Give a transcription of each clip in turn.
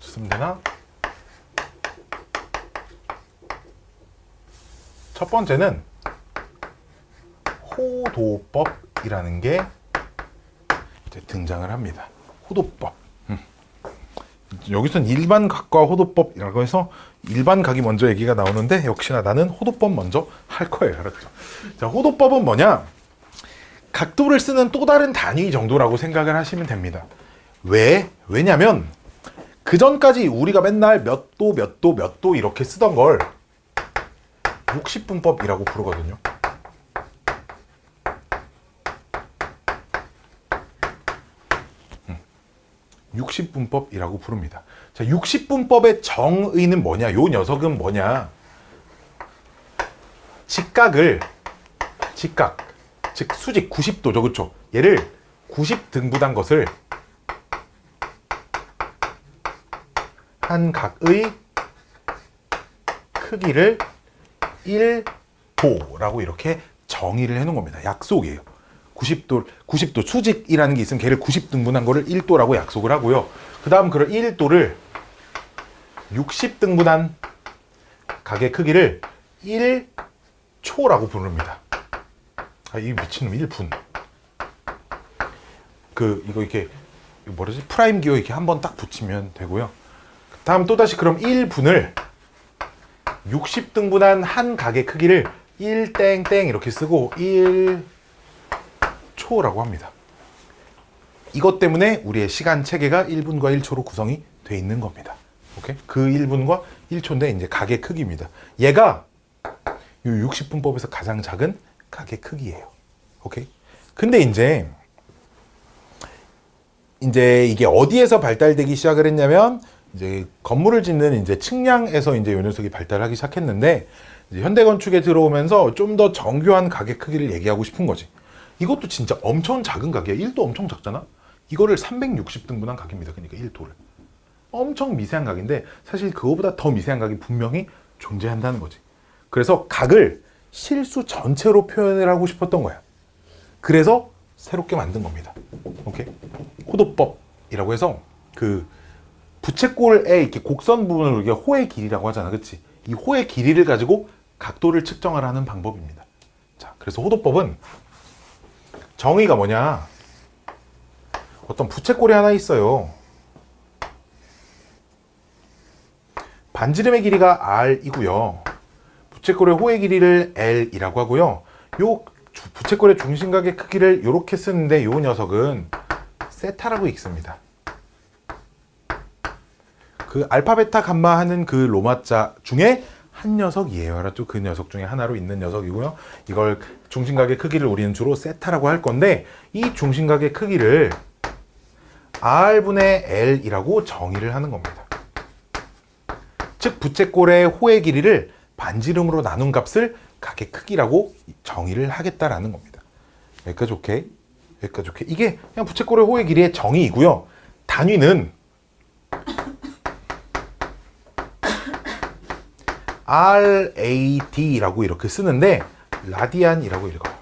쓰면 되나? 첫 번째는 호도법이라는 게 이제 등장을 합니다. 호도법. 여기서는 일반각과 호도법이라고 해서 일반각이 먼저 얘기가 나오는데 역시나 나는 호도법 먼저 할 거예요. 알았죠? 자, 호도법은 뭐냐? 각도를 쓰는 또 다른 단위 정도라고 생각을 하시면 됩니다. 왜냐면 그 전까지 우리가 맨날 몇 도, 몇 도, 몇 도 이렇게 쓰던 걸 60분법이라고 부르거든요. 음, 60분법이라고 부릅니다. 자, 60분법의 정의는 뭐냐? 요 녀석은 뭐냐? 직각, 즉 수직 90도죠, 그렇죠? 얘를 90등분한 것을 한 각의 크기를 1도라고 이렇게 정의를 해놓은 겁니다. 약속이에요. 90도 수직이라는 게 있으면 걔를 90등분한 거를 1도라고 약속을 하고요. 그 다음 그걸 1도를 60등분한 각의 크기를 1초라고 부릅니다. 아, 이 미친놈 1분. 이거 이렇게 뭐라지? 프라임 기호 이렇게 한번 딱 붙이면 되고요. 다음 또다시 그럼 1분을 60등분한 한 각의 크기를 1땡땡 이렇게 쓰고 1초라고 합니다. 이것 때문에 우리의 시간 체계가 1분과 1초로 구성이 되어 있는 겁니다. 오케이? 그 1분과 1초인데 이제 각의 크기입니다. 얘가 이 60분법에서 가장 작은 각의 크기예요. 오케이? 근데 이제 이게 어디에서 발달되기 시작을 했냐면 이제 건물을 짓는 이제 측량에서 이제 요 녀석이 발달하기 시작했는데 이제 현대 건축에 들어오면서 좀 더 정교한 각의 크기를 얘기하고 싶은 거지. 이것도 진짜 엄청 작은 각이야. 1도 엄청 작잖아. 이거를 360등분한 각입니다. 그러니까 1도를. 엄청 미세한 각인데 사실 그거보다 더 미세한 각이 분명히 존재한다는 거지. 그래서 각을 실수 전체로 표현을 하고 싶었던 거야. 그래서 새롭게 만든 겁니다. 오케이? 호도법이라고 해서 그 부채꼴에 이렇게 곡선 부분을 우리가 호의 길이라고 하잖아. 그치? 이 호의 길이를 가지고 각도를 측정을 하는 방법입니다. 자, 그래서 호도법은 정의가 뭐냐? 어떤 부채꼴이 하나 있어요. 반지름의 길이가 r이고요. 부채꼴의 호의 길이를 l이라고 하고요. 요 부채꼴의 중심각의 크기를 이렇게 쓰는데 요 녀석은 세타라고 읽습니다. 그 알파, 베타, 감마 하는 그 로마자 중에 한 녀석이에요. 알았죠? 그 녀석 중에 하나로 있는 녀석이고요. 이걸 중심각의 크기를 우리는 주로 세타라고 할 건데 이 중심각의 크기를 r분의 l이라고 정의를 하는 겁니다. 즉 부채꼴의 호의 길이를 반지름으로 나눈 값을 각의 크기라고 정의를 하겠다라는 겁니다. 여기까지 오케이? 여기까지 오케이? 이게 그냥 부채꼴의 호의 길이의 정의이고요. 단위는 RAD라고 이렇게 쓰는데 라디안이라고 읽어요.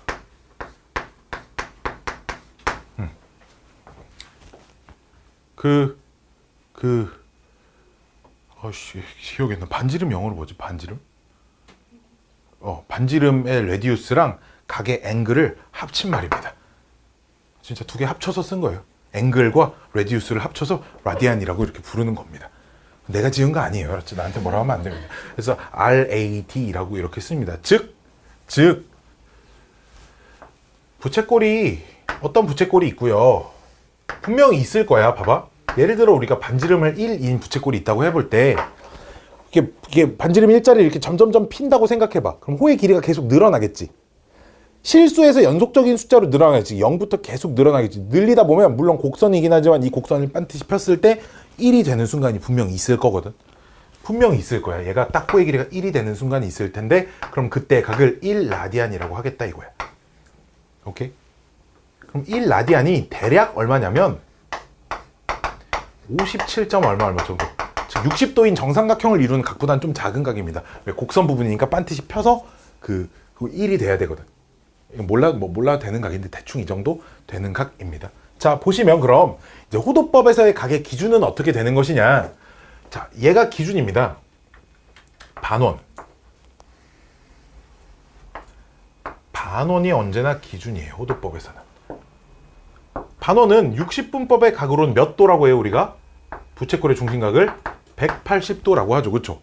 기억이 안 나. 반지름 영어로 뭐지? 반지름? 반지름의 레디우스랑 각의 앵글을 합친 말입니다. 진짜 두 개 합쳐서 쓴 거예요. 앵글과 레디우스를 합쳐서 라디안이라고 이렇게 부르는 겁니다. 내가 지은 거 아니에요. 알았지? 나한테 뭐라 하면 안 됩니다. 그래서 RAD라고 이렇게 씁니다. 즉 부채꼴이 어떤 부채꼴이 있고요. 분명히 있을 거야. 봐봐. 예를 들어 우리가 반지름을 1인 부채꼴이 있다고 해볼 때 이게 반지름 1자리를 이렇게 점점점 핀다고 생각해봐. 그럼 호의 길이가 계속 늘어나겠지. 실수해서 연속적인 숫자로 늘어나겠지. 0부터 계속 늘어나겠지. 늘리다 보면 물론 곡선이긴 하지만 이 곡선을 반드시 폈을 때 1이 되는 순간이 분명히 있을 거거든. 분명히 있을 거야. 얘가 딱 호의 길이가 1이 되는 순간이 있을 텐데 그럼 그때 각을 1라디안이라고 하겠다 이거야. 오케이? 그럼 1라디안이 대략 얼마냐면 57. 얼마 정도. 즉 60도인 정삼각형을 이루는 각보다는 좀 작은 각입니다. 왜? 곡선 부분이니까 반드시 펴서 그 1이 돼야 되거든. 몰라도 되는 각인데 대충 이 정도 되는 각입니다. 자, 보시면 그럼 이제 호도법에서의 가계 기준은 어떻게 되는 것이냐. 자, 얘가 기준입니다. 반원. 반원이 언제나 기준이에요. 호도법에서는. 반원은 60분법의 각으로는 몇 도라고 해요, 우리가? 부채꼴의 중심각을 180도라고 하죠. 그렇죠?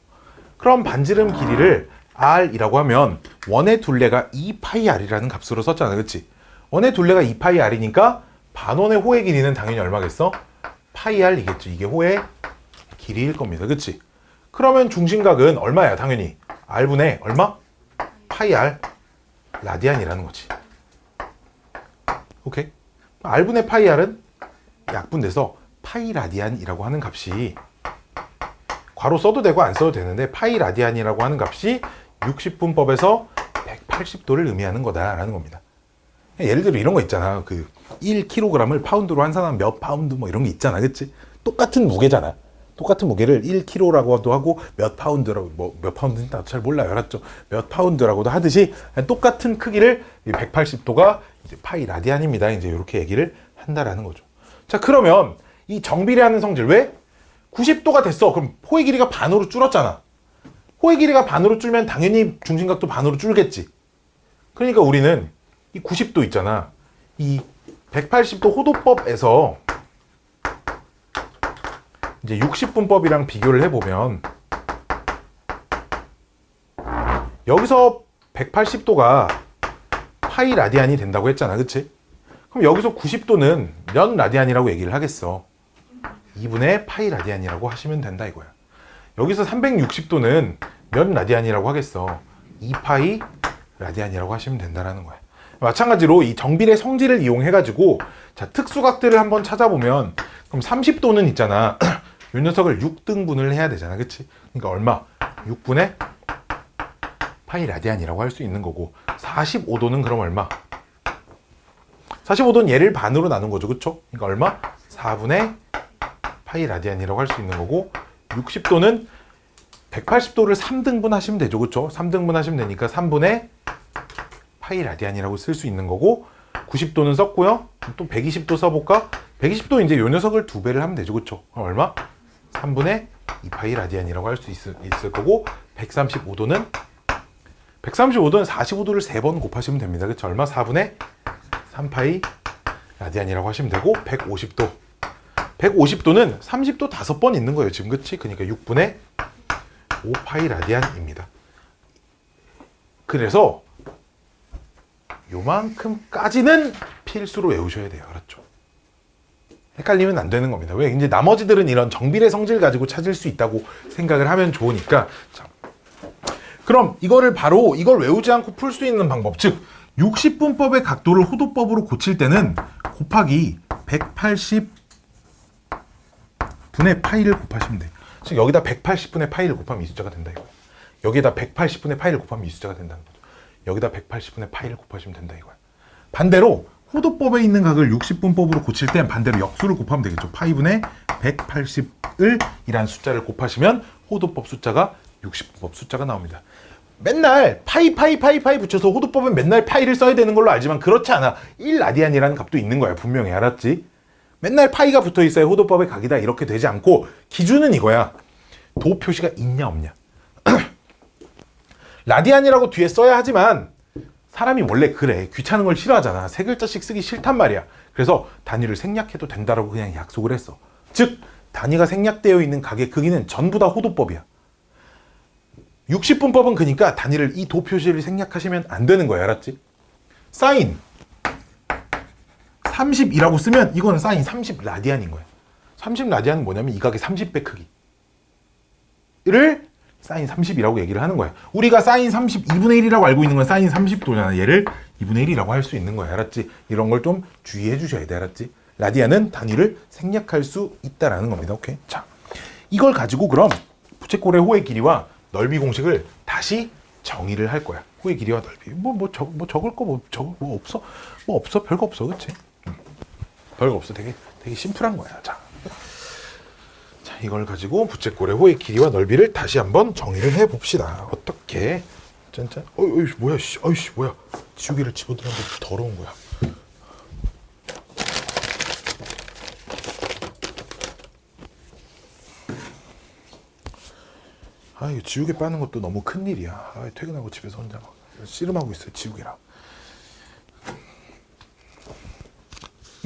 그럼 반지름 길이를 r이라고 하면 원의 둘레가 2πr이라는 값으로 썼잖아. 그렇지? 원의 둘레가 2πr이니까 반원의 호의 길이는 당연히 얼마겠어? πr이겠죠. 이게 호의 길이일 겁니다. 그렇지? 그러면 중심각은 얼마야? 당연히 r분의 얼마? πr 라디안이라는 거지. 오케이? r분의 πr은 약분돼서 파이 라디안이라고 하는 값이 괄호 써도 되고 안 써도 되는데 파이 라디안이라고 하는 값이 60분법에서 180도를 의미하는 거다라는 겁니다. 예를 들어 이런 거 있잖아. 그 1kg을 파운드로 환산하면 몇 파운드 뭐 이런 게 있잖아. 그치? 똑같은 무게잖아. 똑같은 무게를 1kg라고도 하고 몇 파운드라고, 뭐 몇 파운드인지 나도 잘 몰라요. 알았죠? 몇 파운드라고도 하듯이 똑같은 크기를 180도가 이제 파이 라디안입니다. 이제 이렇게 얘기를 한다라는 거죠. 자, 그러면 이 정비례하는 성질 왜? 90도가 됐어. 그럼 호의 길이가 반으로 줄었잖아. 호의 길이가 반으로 줄면 당연히 중심각도 반으로 줄겠지. 그러니까 우리는 이 90도 있잖아. 이 180도 호도법에서 이제 60분법이랑 비교를 해보면 여기서 180도가 파이 라디안이 된다고 했잖아. 그치? 그럼 여기서 90도는 몇 라디안이라고 얘기를 하겠어? 2분의 파이 라디안이라고 하시면 된다 이거야. 여기서 360도는 몇 라디안이라고 하겠어? 2파이 라디안이라고 하시면 된다라는 거야. 마찬가지로 이 정비례 성질을 이용해가지고 자, 특수각들을 한번 찾아보면 그럼 30도는 있잖아. 이 녀석을 6등분을 해야 되잖아. 그치? 그러니까 얼마? 6분의 파이 라디안이라고 할 수 있는 거고 45도는 그럼 얼마? 45도는 얘를 반으로 나눈 거죠. 그쵸? 그러니까 얼마? 4분의 파이 라디안이라고 할 수 있는 거고 60도는 180도를 3등분 하시면 되죠. 그쵸? 3등분 하시면 되니까 3분의 파이 라디안이라고 쓸 수 있는 거고 90도는 썼고요. 또 120도 써볼까? 120도 이제 요 녀석을 2배를 하면 되죠. 그쵸? 그럼 얼마? 3분의 2파이 라디안이라고 할 수 있을 거고 135도는 45도는 3번 곱하시면 됩니다. 그쵸? 얼마? 4분의 3파이 라디안이라고 하시면 되고 150도는 30도 5번 있는 거예요. 지금 그치? 그러니까 6분의 5파이 라디안입니다. 그래서 요만큼까지는 필수로 외우셔야 돼요. 알았죠? 헷갈리면 안 되는 겁니다. 왜? 이제 나머지들은 이런 정비례 성질 가지고 찾을 수 있다고 생각을 하면 좋으니까. 자, 그럼 이걸 외우지 않고 풀 수 있는 방법. 즉, 60분법의 각도를 호도법으로 고칠 때는 곱하기 180분의 파이를 곱하시면 돼요. 즉, 여기다 180분의 파이를 곱하면 이 숫자가 된다 이거예요. 여기다 180분의 파이를 곱하면 이 숫자가 된다는 거죠. 여기다 180분의 파이를 곱하시면 된다 이거예요. 반대로 호도법에 있는 각을 60분법으로 고칠 땐 반대로 역수를 곱하면 되겠죠. 파이분의 180을 이란 숫자를 곱하시면 호도법 숫자가 60분법 숫자가 나옵니다. 맨날 파이 붙여서 호도법은 맨날 파이를 써야 되는 걸로 알지만 그렇지 않아. 1라디안이라는 값도 있는 거야. 분명히 알았지? 맨날 파이가 붙어 있어야 호도법의 각이다 이렇게 되지 않고 기준은 이거야. 도 표시가 있냐 없냐. 라디안이라고 뒤에 써야 하지만 사람이 원래 그래. 귀찮은 걸 싫어하잖아. 3글자씩 쓰기 싫단 말이야. 그래서 단위를 생략해도 된다라고 그냥 약속을 했어. 즉 단위가 생략되어 있는 각의 크기는 전부 다 호도법이야. 60분법은 그러니까 단위를 이 도 표시를 생략하시면 안 되는 거야. 알았지? 사인 30이라고 쓰면 이거는 사인 30라디안인 거야. 30라디안은 뭐냐면 이 각의 30배 크기를 사인 30이라고 얘기를 하는 거야. 우리가 사인 30 2분의 1이라고 알고 있는 건 사인 30도잖아. 얘를 2분의 1이라고 할 수 있는 거야. 알았지? 이런 걸 좀 주의해 주셔야 돼. 알았지? 라디안은 단위를 생략할 수 있다라는 겁니다. 오케이? 자, 이걸 가지고 그럼 부채꼴의 호의 길이와 넓이 공식을 다시 정의를 할 거야. 호의 길이와 넓이. 적을 거 없어? 없어? 별거 없어. 그치? 별거 없어. 되게 심플한 거야. 자, 이걸 가지고 부채꼴의 호의 길이와 넓이를 다시 한번 정의를 해 봅시다. 어떻게? 짠짠. 어이씨 뭐야? 어이씨 뭐야? 지우개를 집어들었는데 더러운 거야. 아, 이거 지우개 빠는 것도 너무 큰일이야. 아, 퇴근하고 집에서 혼자 막 씨름하고 있어요, 지우개랑.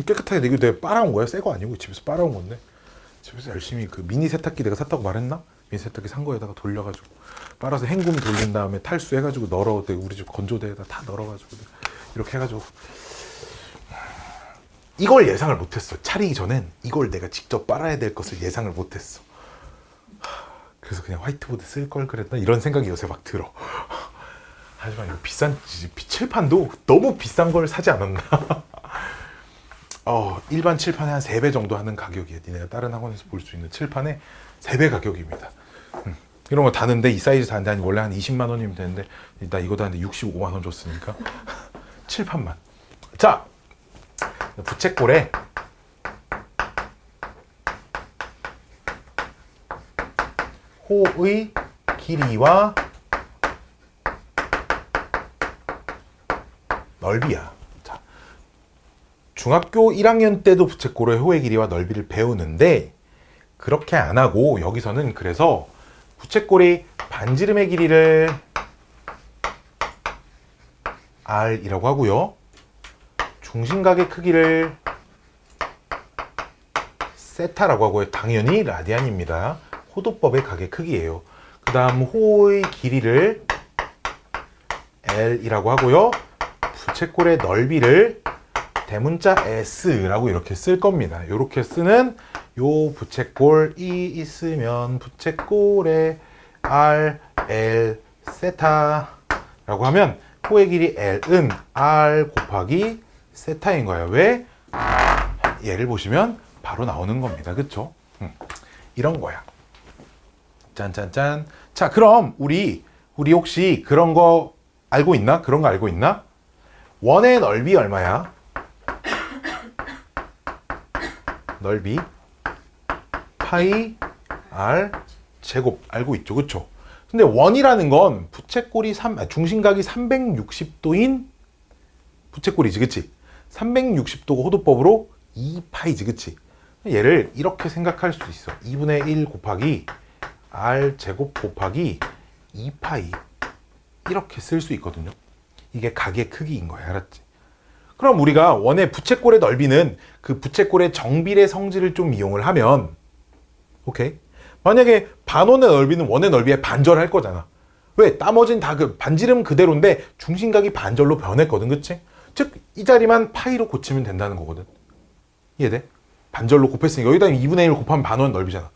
깨끗하게 이거 내가 빨아온 거야? 새 거 아니고 집에서 빨아온 건데. 집에서 열심히 그 미니 세탁기 내가 샀다고 말했나? 미니 세탁기 산 거에다가 돌려가지고 빨아서 헹굼 돌린 다음에 탈수해가지고 널어, 우리 집 건조대에다 다 널어가지고 이렇게 해가지고. 이걸 예상을 못했어. 차리기 전엔 이걸 내가 직접 빨아야 될 것을 예상을 못했어. 그래서 그냥 화이트보드 쓸 걸 그랬나 이런 생각이 요새 막 들어. 하지만 이거 비싼 칠판도 너무 비싼 걸 사지 않았나. 일반 칠판에 한 3배 정도 하는 가격이에요. 니네가 다른 학원에서 볼 수 있는 칠판의 3배 가격입니다. 이런 거 다는데 이 사이즈 다는데 원래 한 20만 원이면 되는데 나 이거 다는데 65만 원 줬으니까 칠판만. 자, 부채꼴에 호의 길이와 넓이야. 자, 중학교 1학년 때도 부채꼴의 호의 길이와 넓이를 배우는데 그렇게 안 하고 여기서는 그래서 부채꼴이 반지름의 길이를 R이라고 하고요. 중심각의 크기를 세타라고 하고요. 당연히 라디안입니다. 호도법의 각의 크기예요. 그 다음 호의 길이를 L이라고 하고요. 부채꼴의 넓이를 대문자 S라고 이렇게 쓸 겁니다. 이렇게 쓰는 요 부채꼴이 있으면 부채꼴의 R, L, 세타라고 하면 호의 길이 L은 R 곱하기 세타인 거예요. 왜? 얘를 보시면 바로 나오는 겁니다. 그쵸? 이런 거야. 짠짠짠. 자, 그럼 우리 혹시 그런 거 알고 있나? 그런 거 알고 있나? 원의 넓이 얼마야? 넓이 파이 R 제곱 알고 있죠, 그쵸? 근데 원이라는 건 부채꼴이 중심각이 360도인 부채꼴이지, 그치? 360도가 호도법으로 2파이지, 그치? 얘를 이렇게 생각할 수 있어. 2분의 1 곱하기 R 제곱 곱하기 2파이 이렇게 쓸 수 있거든요. 이게 각의 크기인 거야, 알았지? 그럼 우리가 원의 부채꼴의 넓이는 그 부채꼴의 정비례 성질을 좀 이용을 하면, 오케이? 만약에 반원의 넓이는 원의 넓이에 반절할 거잖아. 왜? 나머지는 다 그 반지름 그대로인데 중심각이 반절로 변했거든, 그치? 즉 이 자리만 파이로 고치면 된다는 거거든. 이해돼? 반절로 곱했으니까 여기다 2분의 1 곱하면 반원 넓이잖아.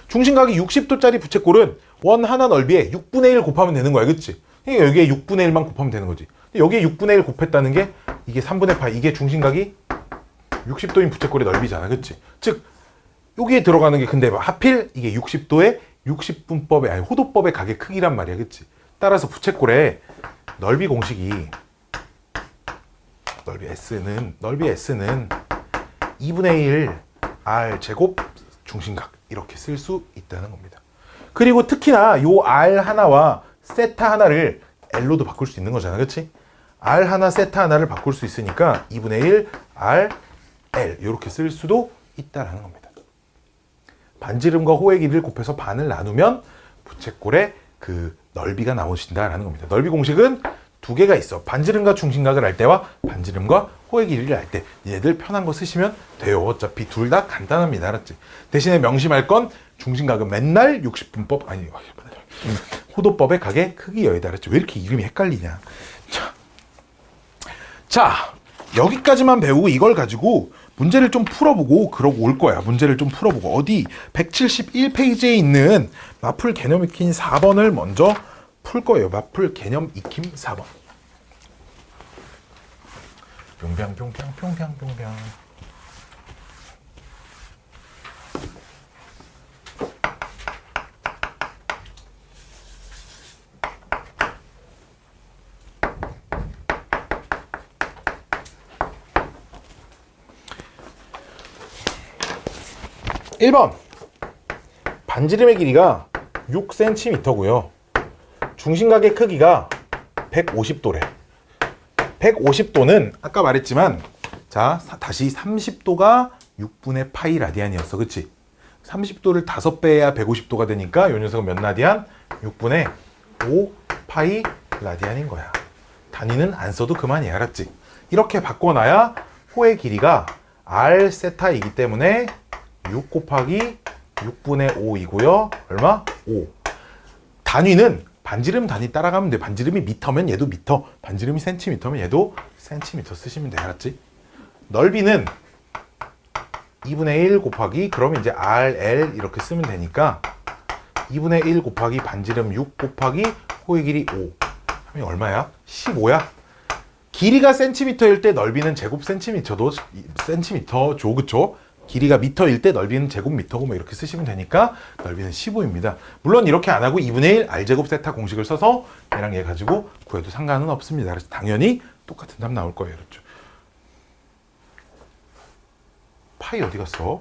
중심각이 60도짜리 부채꼴은 원 하나 넓이에 6분의 1 곱하면 되는 거야, 그치? 그러니까 여기에 6분의 1만 곱하면 되는 거지. 여기에 6분의 1 곱했다는 게 이게 3분의 파이, 이게 중심각이 60도인 부채꼴의 넓이잖아, 그치? 즉 여기에 들어가는 게 근데 하필 이게 60도의 60분법의 아니 호도법의 각의 크기란 말이야, 그치? 따라서 부채꼴의 넓이 공식이 넓이 S는 2분의 1 R 제곱 중심각 이렇게 쓸 수 있다는 겁니다. 그리고 특히나 요 R 하나와 세타 하나를 L로도 바꿀 수 있는 거잖아, 그치? R 하나 세타 하나를 바꿀 수 있으니까 2분의 1 R L 이렇게 쓸 수도 있다라는 겁니다. 반지름과 호의 길이를 곱해서 반을 나누면 부채꼴의 그 넓이가 나오신다라는 겁니다. 넓이 공식은 두 개가 있어. 반지름과 중심각을 할 때와 반지름과 호의 길이를 할 때. 얘들 편한 거 쓰시면 돼요. 어차피 둘 다 간단합니다. 알았지? 대신에 명심할 건 중심각은 맨날 60분법 아니 호도법의 각의 크기여야 알았지? 왜 이렇게 이름이 헷갈리냐? 자, 여기까지만 배우고 이걸 가지고 문제를 좀 풀어보고 그러고 올 거야. 문제를 좀 풀어보고 어디 171페이지에 있는 마풀 개념 익힘 4번을 먼저 풀 거예요. 마풀 개념 익힘 4번. 뿅뿅뿅뿅뿅뿅뿅뿅. (1번) 반지름의 길이가 6cm고요. 중심각의 크기가 150도래. 150도는 아까 말했지만 자 다시 30도가 6분의 파이 라디안이었어, 그치? 30도를 5배야 150도가 되니까 이 녀석은 몇 라디안? 6분의 5 파이 라디안인 거야. 단위는 안 써도 그만이야. 알았지? 이렇게 바꿔놔야 호의 길이가 r 세타이기 때문에 6 곱하기 6분의 5이고요. 얼마? 5. 단위는 반지름 단위 따라가면 돼. 반지름이 미터면 얘도 미터, 반지름이 센티미터면 얘도 센티미터 쓰시면 돼. 알았지? 넓이는 2분의 1 곱하기, 그러면 이제 RL 이렇게 쓰면 되니까 2분의 1 곱하기 반지름 6 곱하기 호의 길이 5 하면 얼마야? 15야? 길이가 센티미터일 때 넓이는 제곱 센티미터도 센티미터죠. 그쵸? 길이가 미터일 때 넓이는 제곱미터고 뭐 이렇게 쓰시면 되니까 넓이는 15입니다. 물론 이렇게 안 하고 2분의 1 R제곱 세타 공식을 써서 얘랑 얘 가지고 구해도 상관은 없습니다. 그래서 당연히 똑같은 답 나올 거예요. 그렇죠? 파이 어디 갔어?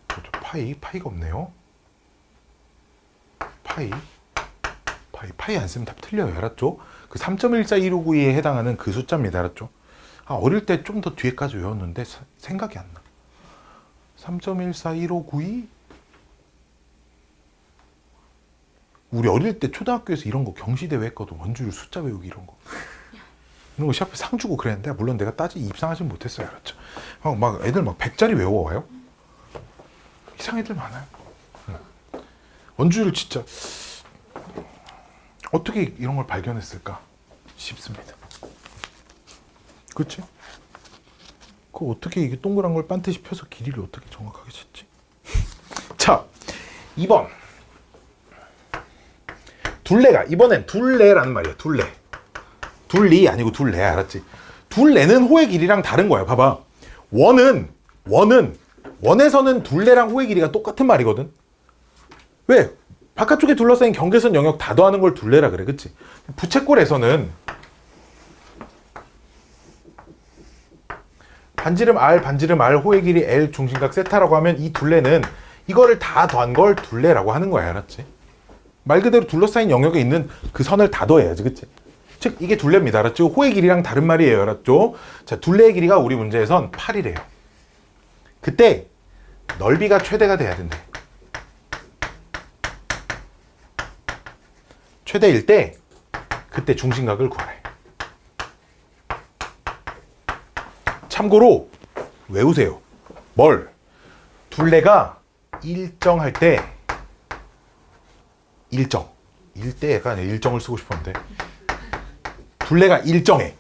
그렇죠. 파이가 없네요. 파이 안 쓰면 답 틀려요. 알았죠? 그 3.14259에 해당하는 그 숫자입니다. 알았죠? 어릴 때 좀 더 뒤에까지 외웠는데 생각이 안 나. 3.14159이 우리 어릴 때 초등학교에서 이런 거 경시대회 했거든. 원주율 숫자 외우기 이런 거 시합에 상 주고 그랬는데, 물론 내가 입상하진 못했어요. 알았죠? 막 애들 막 100짜리 외워와요. 이상 애들 많아요. 원주율 진짜 어떻게 이런 걸 발견했을까 싶습니다. 그렇지? 그 어떻게 이게 동그란 걸 반듯이 펴서 길이를 어떻게 정확하게 쟀지? 자, 2번. 둘레가, 이번엔 둘레라는 말이야. 둘리 아니고 둘레. 알았지? 둘레는 호의 길이랑 다른 거야. 봐봐. 원에서는 둘레랑 호의 길이가 똑같은 말이거든. 왜? 바깥쪽에 둘러싸인 경계선 영역 다 더하는 걸 둘레라 그래. 그치? 부채꼴에서는 반지름 R, 호의 길이 L, 중심각 세타라고 하면 이 둘레는 이거를 다 더한 걸 둘레라고 하는 거야. 알았지? 말 그대로 둘러싸인 영역에 있는 그 선을 다 더해야지. 그치? 즉 이게 둘레입니다. 알았죠? 호의 길이랑 다른 말이에요. 알았죠? 자, 둘레의 길이가 우리 문제에선 8이래요. 그때 넓이가 최대가 돼야 된대. 최대일 때 그때 중심각을 구하래. 참고로 외우세요. 뭘? 둘레가 일정할 때 일대가 아니라 일정을 쓰고 싶었는데, 둘레가 일정해.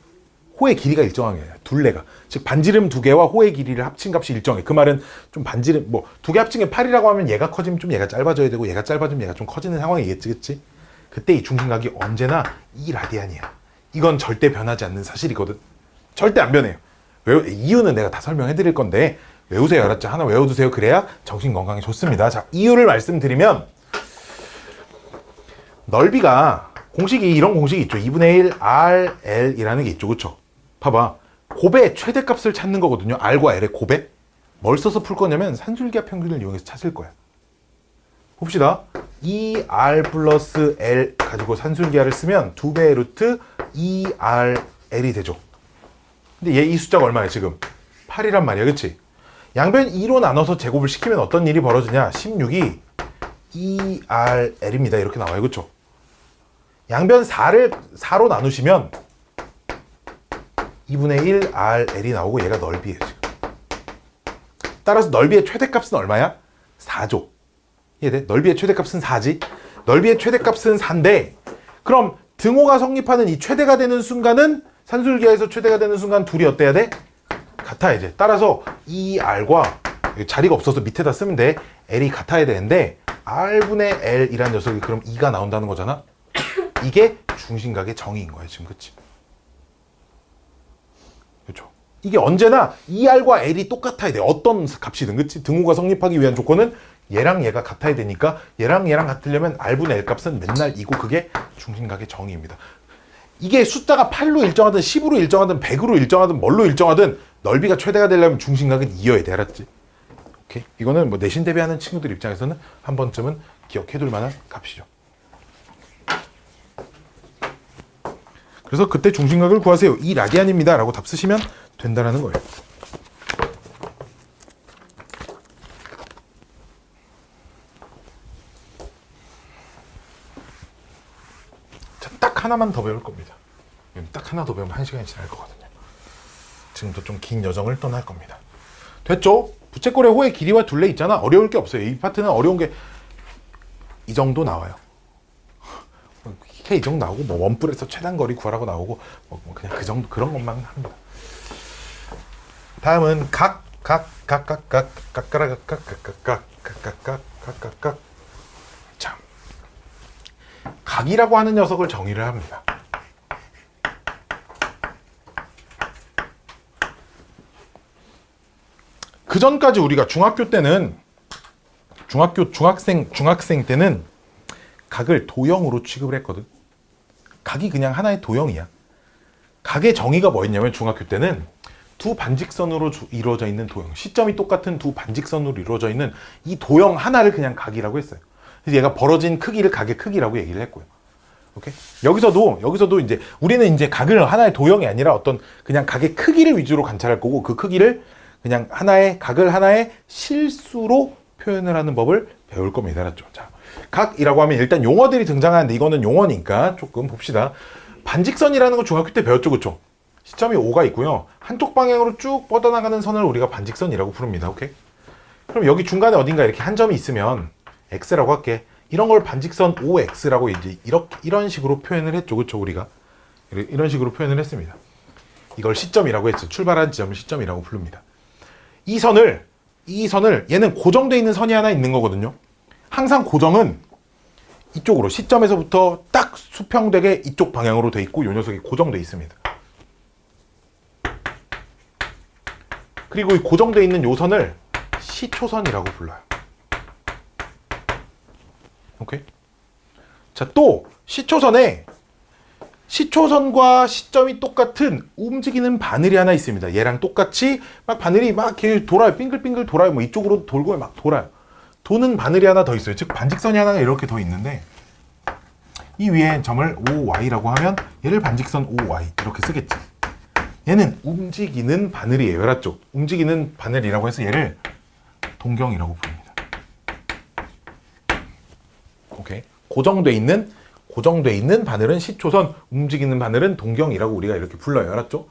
호의 길이가 일정한 게 아니라 둘레가. 즉 반지름 두 개와 호의 길이를 합친 값이 일정해. 그 말은 좀 반지름 뭐 두 개 합친 게 8이라고 하면 얘가 커지면 좀 얘가 짧아져야 되고, 얘가 짧아지면 얘가 좀 커지는 상황이겠지. 그치? 그때 이 중심각이 언제나 2라디안이야. 이건 절대 변하지 않는 사실이거든. 절대 안 변해요. 이유는 내가 다 설명해 드릴 건데 외우세요. 알았죠? 하나 외워두세요. 그래야 정신 건강에 좋습니다. 자, 이유를 말씀드리면, 넓이가 공식이 이런 공식이 있죠. 2분의 1 RL이라는 게 있죠. 그쵸? 봐봐. 곱의 최대값을 찾는 거거든요. R과 L의 곱에. 뭘 써서 풀 거냐면 산술기하 평균을 이용해서 찾을 거야. 봅시다. 2R 플러스 L 가지고 산술기하를 쓰면 2배의 루트 2RL이 되죠. 근데 얘 이 숫자가 얼마야 지금? 8이란 말이야. 그치? 양변 2로 나눠서 제곱을 시키면 어떤 일이 벌어지냐? 16이 2RL입니다. 이렇게 나와요. 그쵸? 양변 4로 나누시면 2분의 1 RL이 나오고 얘가 넓이에요. 지금. 따라서 넓이의 최대값은 얼마야? 4죠. 이해돼? 넓이의 최대값은 4지. 넓이의 최대값은 4인데, 그럼 등호가 성립하는 이 최대가 되는 순간은, 산술기하에서 최대가 되는 순간 둘이 어때야 돼? 같아야 돼. 따라서 이 R과 자리가 없어서 밑에다 쓰면 돼. L이 같아야 되는데 R분의 L이라는 녀석이 그럼 2가 나온다는 거잖아. 이게 중심각의 정의인 거야 지금. 그치? 그렇죠? 이게 언제나 2R과 L이 똑같아야 돼. 어떤 값이든. 그치? 등호가 성립하기 위한 조건은 얘랑 얘가 같아야 되니까, 얘랑 얘랑 같으려면 R분의 L 값은 맨날 2고, 그게 중심각의 정의입니다. 이게 숫자가 8로 일정하든 10으로 일정하든 100으로 일정하든 뭘로 일정하든 넓이가 최대가 되려면 중심각은 2여야 돼. 알았지? 오케이? 이거는 뭐 내신 대비하는 친구들 입장에서는 한 번쯤은 기억해둘 만한 값이죠. 그래서 그때 중심각을 구하세요. 이 라디안입니다 라고 답 쓰시면 된다라는 거예요. 딱 하나만 더 배울 겁니다. 딱 하나 더 배우면 1시간이 지날 거거든요. 지금도 좀 긴 여정을 떠날 겁니다. 됐죠? 부채꼴의 호의 길이와 둘레 있잖아. 어려울 게 없어요. 이 파트는 어려운 게 이 정도 나와요. 이 정도 나오고 뭐 원뿔에서 최단 거리 구하라고 나오고 뭐 그냥 그 정도 그런 것만 합니다. 다음은 자, 각이라고 하는 녀석을 정의를 합니다. 그 전까지 우리가 중학교 때는 중학생 때는 각을 도형으로 취급을 했거든. 각이 그냥 하나의 도형이야. 각의 정의가 뭐였냐면 중학교 때는 두 반직선으로 이루어져 있는 도형, 시점이 똑같은 두 반직선으로 이루어져 있는 이 도형 하나를 그냥 각이라고 했어요. 그래서 얘가 벌어진 크기를 각의 크기라고 얘기를 했고요. 오케이? 여기서도 이제 우리는 이제 각을 하나의 도형이 아니라 어떤 그냥 각의 크기를 위주로 관찰할 거고 그 크기를 그냥 각을 하나의 실수로 표현을 하는 법을 배울 겁니다. 알았죠? 자, 각이라고 하면 일단 용어들이 등장하는데 이거는 용어니까 조금 봅시다. 반직선이라는 거 중학교 때 배웠죠, 그쵸? 시점이 5가 있고요. 한쪽 방향으로 쭉 뻗어나가는 선을 우리가 반직선이라고 부릅니다. 오케이? 그럼 여기 중간에 어딘가 이렇게 한 점이 있으면 x라고 할게. 이런 걸 반직선 OX라고 이제 이런 식으로 표현을 했죠, 그쵸? 우리가 이런 식으로 표현을 했습니다. 이걸 시점이라고 했죠. 출발한 지점을 시점이라고 부릅니다. 이 선을 얘는 고정되어 있는 선이 하나 있는 거거든요. 항상 고정은 이쪽으로 시점에서부터 딱 수평되게 이쪽 방향으로 돼 있고 이 녀석이 고정되어 있습니다. 그리고 이 고정되어 있는 요 선을 시초선이라고 불러요. 오케이? 자, 또 시초선과 시점이 똑같은 움직이는 바늘이 하나 있습니다. 얘랑 똑같이 막 바늘이 막 이렇게 돌아요. 빙글빙글 돌아요. 뭐 이쪽으로 돌고 막 돌아요. 도는 바늘이 하나 더 있어요. 즉 반직선이 하나가 이렇게 더 있는데 이 위에 점을 OY라고 하면 얘를 반직선 OY 이렇게 쓰겠지. 얘는 움직이는 바늘이에요. 알았죠? 움직이는 바늘이라고 해서 얘를 동경이라고 부릅니다. 오케이. 고정돼 있는 바늘은 시초선, 움직이는 바늘은 동경이라고 우리가 이렇게 불러요. 알았죠?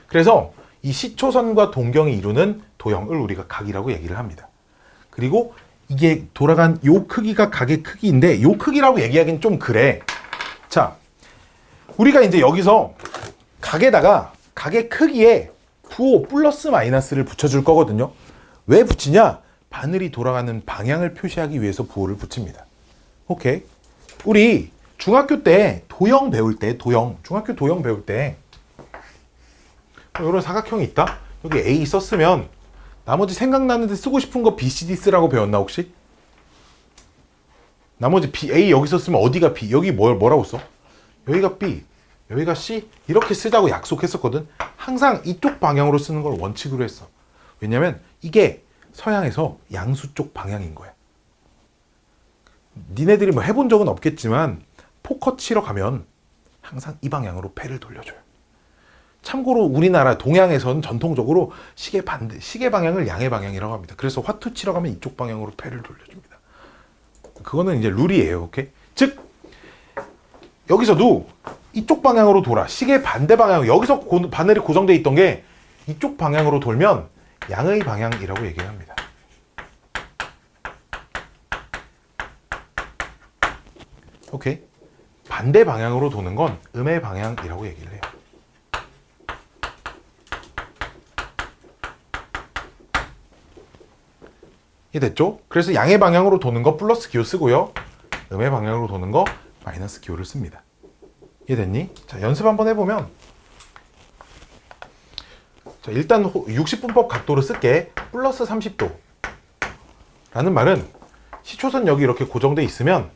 그래서 이 시초선과 동경이 이루는 도형을 우리가 각이라고 얘기를 합니다. 그리고 이게 돌아간 요 크기가 각의 크기인데 요 크기라고 얘기하기는 좀 그래. 자, 우리가 이제 여기서 각에다가 각의 크기에 부호 플러스 마이너스를 붙여줄 거거든요. 왜 붙이냐? 바늘이 돌아가는 방향을 표시하기 위해서 부호를 붙입니다. 오케이. 우리 중학교 때 도형 배울 때 중학교 도형 배울 때 이런 사각형이 있다? 여기 A 썼으면 나머지 생각나는데 쓰고 싶은 거 BCD 쓰라고 배웠나 혹시? 나머지 A 여기 썼으면 어디가 B? 여기 뭐라고 써? 여기가 B, 여기가 C 이렇게 쓰자고 약속했었거든. 항상 이쪽 방향으로 쓰는 걸 원칙으로 했어. 왜냐면 이게 서양에서 양수 쪽 방향인 거야. 니네들이 뭐 해본 적은 없겠지만 포커 치러 가면 항상 이 방향으로 패를 돌려줘요. 참고로 우리나라 동양에서는 전통적으로 시계 방향을 양의 방향이라고 합니다. 그래서 화투 치러 가면 이쪽 방향으로 패를 돌려줍니다. 그거는 이제 룰이에요. 오케이? 즉 여기서도 이쪽 방향으로 돌아. 시계 반대 방향. 여기서 바늘이 고정되어 있던 게 이쪽 방향으로 돌면 양의 방향이라고 얘기를 합니다. 오케이? 반대 방향으로 도는 건 음의 방향이라고 얘기를 해요. 이해됐죠? 그래서 양의 방향으로 도는 거 플러스 기호 쓰고요. 음의 방향으로 도는 거 마이너스 기호를 씁니다. 이해됐니? 자, 연습 한번 해보면 자, 일단 60분법 각도를 쓸게. 플러스 30도 라는 말은 시초선 여기 이렇게 고정돼 있으면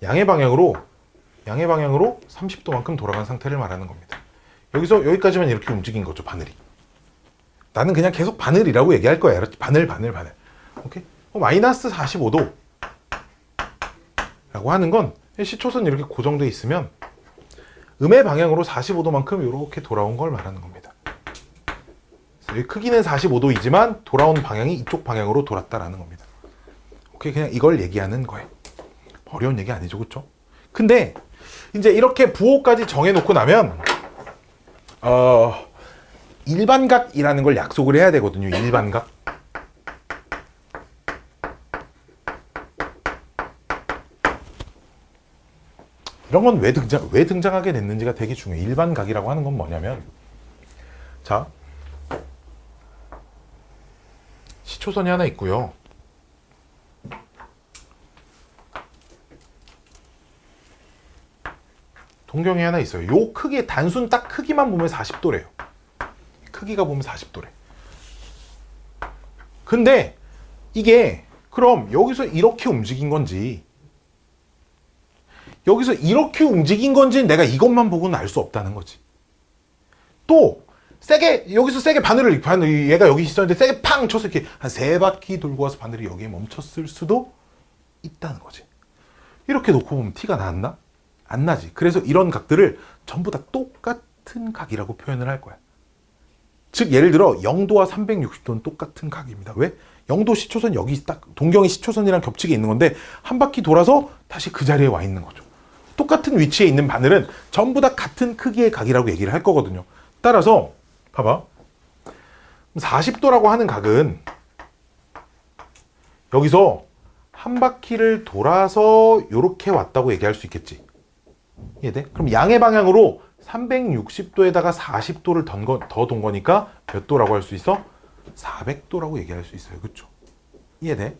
양의 방향으로 30도만큼 돌아간 상태를 말하는 겁니다. 여기서 여기까지만 이렇게 움직인 거죠, 바늘이. 나는 그냥 계속 바늘이라고 얘기할 거야. 바늘. 오케이? 마이너스 45도 라고 하는 건 시초선 이렇게 고정돼 있으면 음의 방향으로 45도만큼 이렇게 돌아온 걸 말하는 겁니다. 그래서 크기는 45도이지만 돌아온 방향이 이쪽 방향으로 돌았다라는 겁니다. 오케이, 그냥 이걸 얘기하는 거예요. 어려운 얘기 아니죠, 그렇죠? 근데 이제 이렇게 부호까지 정해놓고 나면 일반각이라는 걸 약속을 해야 되거든요. 일반각. 이런 건 왜 등장하게 됐는지가 되게 중요해요. 일반각이라고 하는 건 뭐냐면, 자, 시초선이 하나 있고요. 동경이 하나 있어요. 요 크기, 단순 딱 크기만 보면 40도래요. 크기가 보면 40도래. 근데 이게 그럼 여기서 이렇게 움직인 건지 여기서 이렇게 움직인 건지는 내가 이것만 보고는 알 수 없다는 거지. 또 여기서 세게 바늘을 얘가 여기 있었는데 세게 팡 쳐서 이렇게 한 3바퀴 돌고 와서 바늘이 여기에 멈췄을 수도 있다는 거지. 이렇게 놓고 보면 티가 났나? 안 나지. 그래서 이런 각들을 전부 다 똑같은 각이라고 표현을 할 거야. 즉 예를 들어 0도와 360도는 똑같은 각입니다. 왜? 0도 시초선 여기 딱 동경이 시초선이랑 겹치게 있는 건데 한 바퀴 돌아서 다시 그 자리에 와 있는 거죠. 똑같은 위치에 있는 바늘은 전부 다 같은 크기의 각이라고 얘기를 할 거거든요. 따라서 봐봐. 40도라고 하는 각은 여기서 한 바퀴를 돌아서 이렇게 왔다고 얘기할 수 있겠지. 이해돼? 그럼 양의 방향으로 360도에다가 40도를 더 돈 거니까 몇 도라고 할 수 있어? 400도라고 얘기할 수 있어요. 그쵸? 이해돼?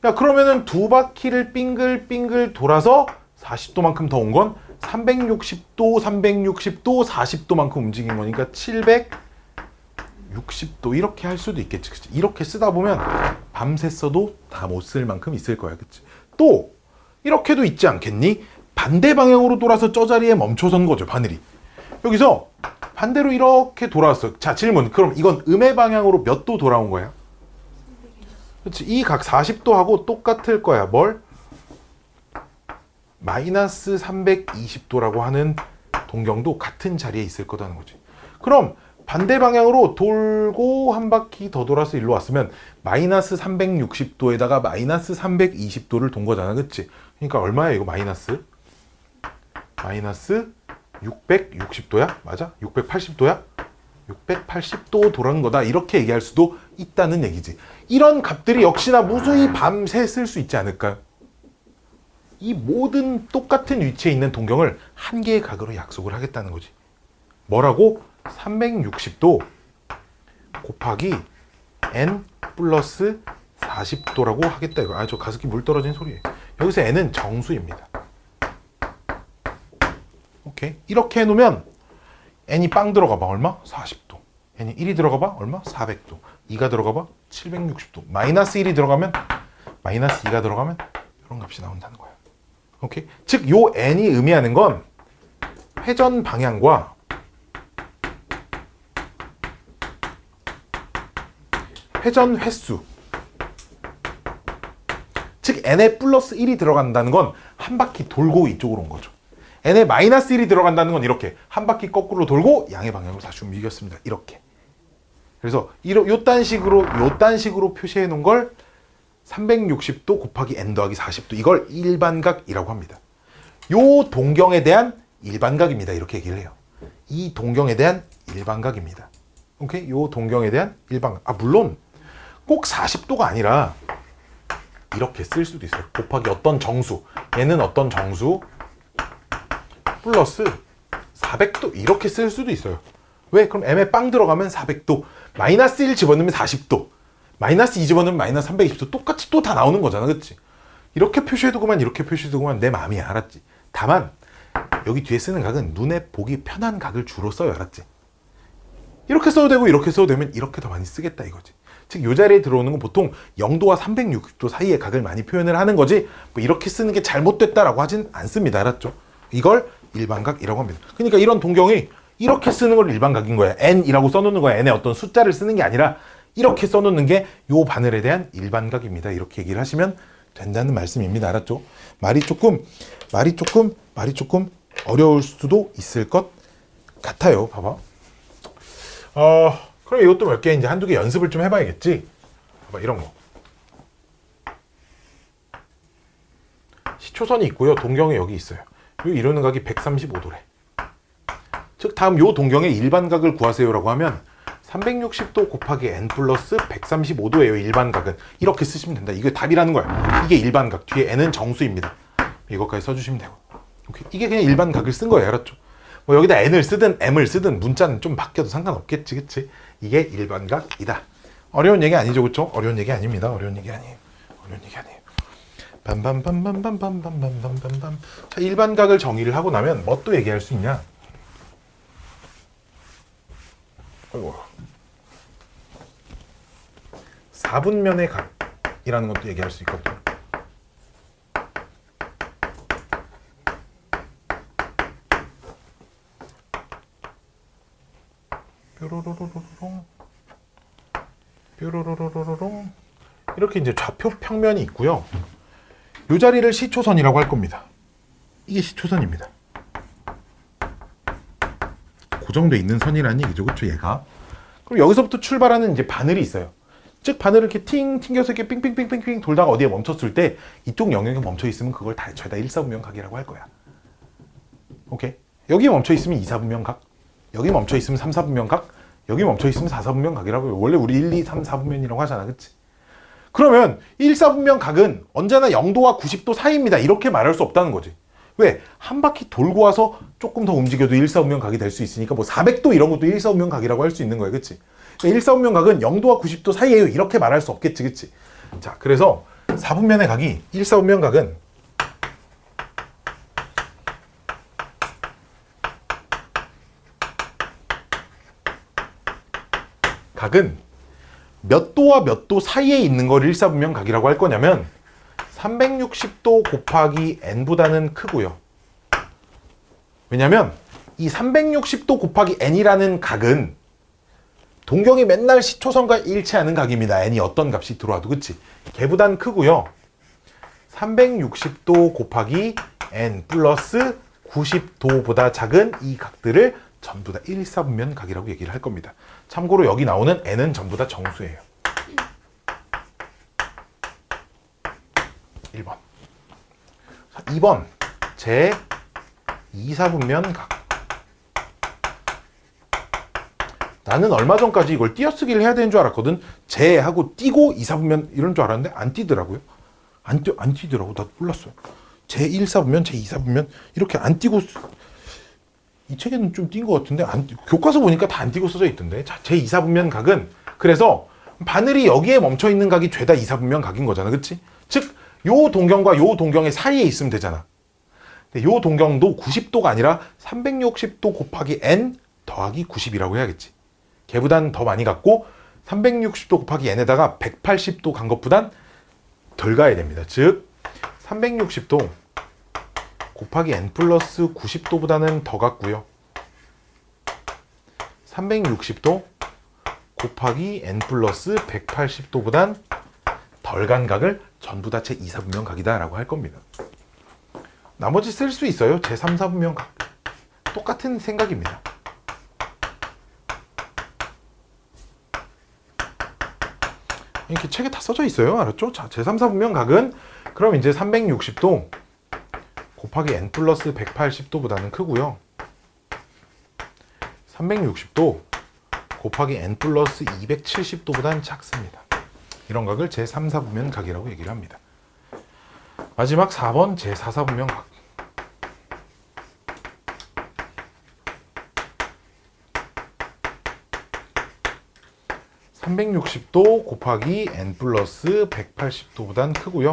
야, 그러면은 두 바퀴를 빙글빙글 돌아서 40도만큼 더 온 건 360도, 360도, 40도만큼 움직인 거니까 760도 이렇게 할 수도 있겠지. 그치? 이렇게 쓰다 보면 밤새 써도 다 못 쓸 만큼 있을 거야. 그치? 또 이렇게도 있지 않겠니? 반대 방향으로 돌아서 저 자리에 멈춰선 거죠. 바늘이. 여기서 반대로 이렇게 돌아왔어요. 자, 질문. 그럼 이건 음의 방향으로 몇 도 돌아온 거야? 그렇지. 이 각 40도하고 똑같을 거야. 뭘? 마이너스 320도라고 하는 동경도 같은 자리에 있을 거다는 거지. 그럼 반대 방향으로 돌고 한 바퀴 더 돌아서 일로 왔으면 마이너스 360도에다가 마이너스 320도를 돈 거잖아. 그치? 그러니까 얼마야 이거 마이너스 660도야? 맞아? 680도야? 680도 돌아온 거다. 이렇게 얘기할 수도 있다는 얘기지. 이런 값들이 역시나 무수히 밤새 쓸 수 있지 않을까요? 이 모든 똑같은 위치에 있는 동경을 한 개의 각으로 약속을 하겠다는 거지. 뭐라고? 360도 곱하기 n 플러스 40도라고 하겠다. 이거. 저 가습기 물 떨어진 소리예요. 여기서 n은 정수입니다. 오케이. 이렇게 해놓으면 n이 빵 들어가봐. 얼마? 40도. n이 1이 들어가봐. 얼마? 400도. 2가 들어가봐. 760도. 마이너스 1이 들어가면 마이너스 2가 들어가면 이런 값이 나온다는 거야. 오케이. 즉, 요 n이 의미하는 건 회전 방향과 회전 횟수. 즉, n에 플러스 1이 들어간다는 건 한 바퀴 돌고 이쪽으로 온 거죠. n에 마이너스 1이 들어간다는 건 이렇게 한 바퀴 거꾸로 돌고 양의 방향으로 다시 움직였습니다. 이렇게. 그래서 요딴 식으로 표시해 놓은 걸 360도 곱하기 n 더하기 40도, 이걸 일반각이라고 합니다. 요 동경에 대한 일반각입니다. 이렇게 얘기를 해요. 이 동경에 대한 일반각입니다. 오케이? 요 동경에 대한 일반각. 물론 꼭 40도가 아니라 이렇게 쓸 수도 있어요. 곱하기 어떤 정수, 얘는 어떤 정수 플러스 400도 이렇게 쓸 수도 있어요. 왜? 그럼 m에 빵 들어가면 400도, 마이너스 1 집어넣으면 40도, 마이너스 2 집어넣으면 마이너스 320도, 똑같이 또 다 나오는 거잖아. 그치? 이렇게 표시해두고만 이렇게 표시해두고만 내 마음이야. 알았지? 다만 여기 뒤에 쓰는 각은 눈에 보기 편한 각을 주로 써요. 알았지? 이렇게 써도 되고 이렇게 써도 되면 이렇게 더 많이 쓰겠다 이거지. 즉, 이 자리에 들어오는 건 보통 0도와 360도 사이의 각을 많이 표현을 하는 거지, 뭐 이렇게 쓰는 게 잘못됐다라고 하진 않습니다. 알았죠? 이걸 일반각이라고 합니다. 그러니까 이런 동경이 이렇게 쓰는 걸 일반각인 거야. n이라고 써놓는 거야. n의 어떤 숫자를 쓰는 게 아니라 이렇게 써놓는 게 요 바늘에 대한 일반각입니다. 이렇게 얘기를 하시면 된다는 말씀입니다. 알았죠? 말이 조금 어려울 수도 있을 것 같아요. 봐봐. 그럼 이것도 몇 개 이제 한두 개 연습을 좀 해봐야겠지. 봐봐, 이런 거. 시초선이 있고요. 동경이 여기 있어요. 이루는 각이 135도래. 즉 다음 요 동경의 일반각을 구하세요라고 하면 360도 곱하기 n 플러스 135도예요. 일반각은. 이렇게 쓰시면 된다. 이게 답이라는 거야. 이게 일반각. 뒤에 n은 정수입니다. 이것까지 써주시면 되고. 오케이. 이게 그냥 일반각을 쓴 거예요. 알았죠? 뭐 여기다 n을 쓰든 m을 쓰든 문자는 좀 바뀌어도 상관없겠지. 그치? 이게 일반각이다. 어려운 얘기 아니죠. 그쵸? 어려운 얘기 아닙니다. 어려운 얘기 아니에요. 어려운 얘기 아니에요. 빰빰빰빰빰빰빰빰빰빰빰. 자, 일반각을 정의를 하고 나면 뭐 또 얘기할 수 있냐? 아이고. 4분면의 각이라는 것도 얘기할 수 있거든요. 뾰로로로로롱 뾰로로로로롱 이렇게 이제 좌표 평면이 있고요. 이 자리를 시초선이라고 할 겁니다. 이게 시초선입니다. 고정돼 있는 선이라는 얘기죠. 그렇죠? 얘가. 그럼 여기서부터 출발하는 이제 바늘이 있어요. 즉 바늘을 이렇게 튕겨서 이렇게 삥삥삥삥 돌다가 어디에 멈췄을 때 이쪽 영역에 멈춰 있으면 그걸 다 죄다 1사분면 각이라고 할 거야. 오케이? 여기 멈춰 있으면 2사분면 각, 여기 멈춰 있으면 3사분면 각, 여기 멈춰 있으면 4사분면 각이라고 해요. 원래 우리 1, 2, 3, 4분면이라고 하잖아. 그치? 그러면 1사분면 각은 언제나 0도와 90도 사이입니다. 이렇게 말할 수 없다는 거지. 왜? 한 바퀴 돌고 와서 조금 더 움직여도 1사분면 각이 될 수 있으니까 뭐 400도 이런 것도 1사분면 각이라고 할 수 있는 거야. 그치? 그러니까 1사분면 각은 0도와 90도 사이에요. 이렇게 말할 수 없겠지. 그치? 자, 그래서 4분면의 각이 1사분면 각은 몇 도와 몇 도 사이에 있는 걸 1사분면 각이라고 할 거냐면 360도 곱하기 n보다는 크고요. 왜냐면 이 360도 곱하기 n이라는 각은 동경이 맨날 시초선과 일치하는 각입니다. n이 어떤 값이 들어와도. 그치? 걔보단 크고요. 360도 곱하기 n 플러스 90도보다 작은 이 각들을 전부 다 1사분면 각이라고 얘기를 할 겁니다. 참고로 여기 나오는 n은 전부 다 정수예요. 1번. 2번. 제 2사분면 각. 나는 얼마 전까지 이걸 띄어쓰기를 해야 되는 줄 알았거든. 제하고 띄고 2사분면 이런 줄 알았는데 안 띄더라고요. 안 띄더라고. 나도 몰랐어요. 제 1사분면, 제 2사분면 이렇게 안 띄고, 이 책에는 좀 띈 것 같은데 교과서 보니까 다 안 띄고 써져 있던데. 자, 제 2사분면 각은 그래서 바늘이 여기에 멈춰 있는 각이 죄다 2사분면 각인 거잖아. 그치? 즉 요 동경과 요 동경의 사이에 있으면 되잖아. 근데 요 동경도 90도가 아니라 360도 곱하기 n 더하기 90이라고 해야겠지. 걔보단 더 많이 갔고 360도 곱하기 n에다가 180도 간 것보단 덜 가야 됩니다. 즉 360도 곱하기 n 플러스 90도보다는 더 갔고요. 360도 곱하기 n 플러스 180도보단 덜 간 각을 전부 다 제 2사분면 각이다 라고 할 겁니다. 나머지 쓸 수 있어요. 제 3사분면 각. 똑같은 생각입니다. 이렇게 책에 다 써져 있어요. 알았죠? 자, 제 3사분면 각은 그럼 이제 360도 곱하기 n 플러스 180도보다는 크고요. 360도 곱하기 n 플러스 270도보다는 작습니다. 이런 각을 제 3사분면 각이라고 얘기를 합니다. 마지막 4번 제 4사분면 각. (360도) 곱하기 n 플러스 180도보단 크고요.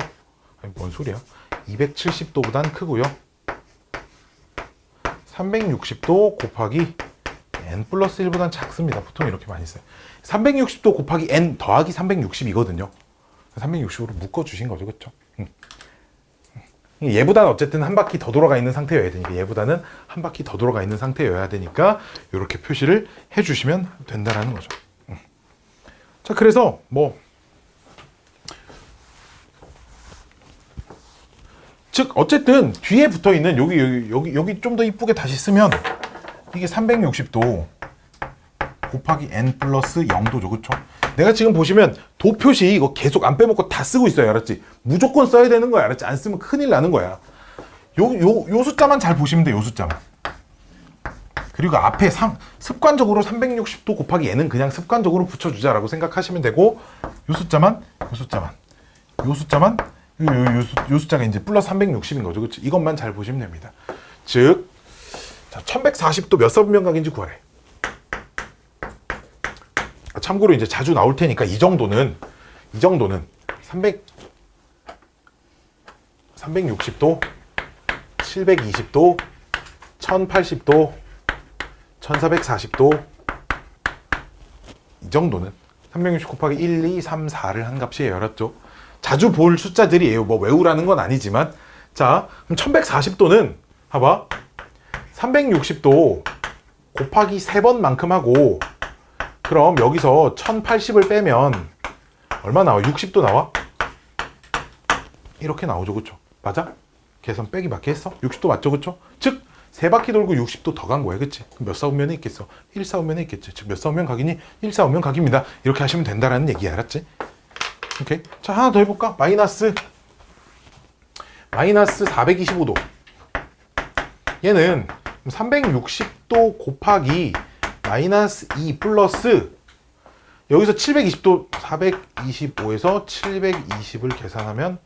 아니, 뭔 소리야? 270도보단 크고요. 360도 곱하기 n 플러스 1보단 작습니다. 보통 이렇게 많이 써요. 360도 곱하기 n 더하기 360이거든요. 360으로 묶어주신 거죠. 그렇죠? 얘보다는 어쨌든 한 바퀴 더 돌아가 있는 상태여야 되니까 얘보다는 한 바퀴 더 돌아가 있는 상태여야 되니까 이렇게 표시를 해주시면 된다라는 거죠. 자, 그래서 뭐 즉 어쨌든 뒤에 붙어 있는 여기 좀 더 이쁘게 다시 쓰면 이게 360도 곱하기 n 플러스 0도죠. 그쵸? 내가 지금 보시면 도 표시 이거 계속 안 빼먹고 다 쓰고 있어요. 알았지? 무조건 써야 되는 거야. 알았지? 안 쓰면 큰일 나는 거야. 요 숫자만 잘 보시면 돼, 요 숫자만. 그리고 앞에 습관적으로 360도 곱하기 얘는 그냥 습관적으로 붙여주자라고 생각하시면 되고, 요 숫자만, 요 숫자가 이제 플러스 360인 거죠. 그치? 이것만 잘 보시면 됩니다. 즉, 자, 1140도 몇 사분면각인지 구하래. 참고로 이제 자주 나올 테니까 이 정도는 360도, 720도, 1080도, 1440도, 이 정도는 360 곱하기 1, 2, 3, 4를 한 값이에요. 알았죠? 자주 볼 숫자들이에요. 뭐 외우라는 건 아니지만. 자, 그럼 1140도는 봐봐. 360도 곱하기 3번만큼 하고, 그럼 여기서 1080을 빼면 얼마 나와? 60도 나와? 이렇게 나오죠. 그쵸? 맞아? 계산 빼기 맞게 했어? 60도 맞죠? 그쵸? 즉 3바퀴 돌고 60도 더 간 거야. 그치? 그럼 몇 사분면에 있겠어? 1사분면에 있겠지. 즉 몇 사분면 각이니? 1사분면 각입니다. 이렇게 하시면 된다라는 얘기 알았지? 오케이. 자, 하나 더 해볼까? 마이너스 425도. 얘는 360도 곱하기 마이너스 2 플러스 여기서 720도 425에서 720을 계산하면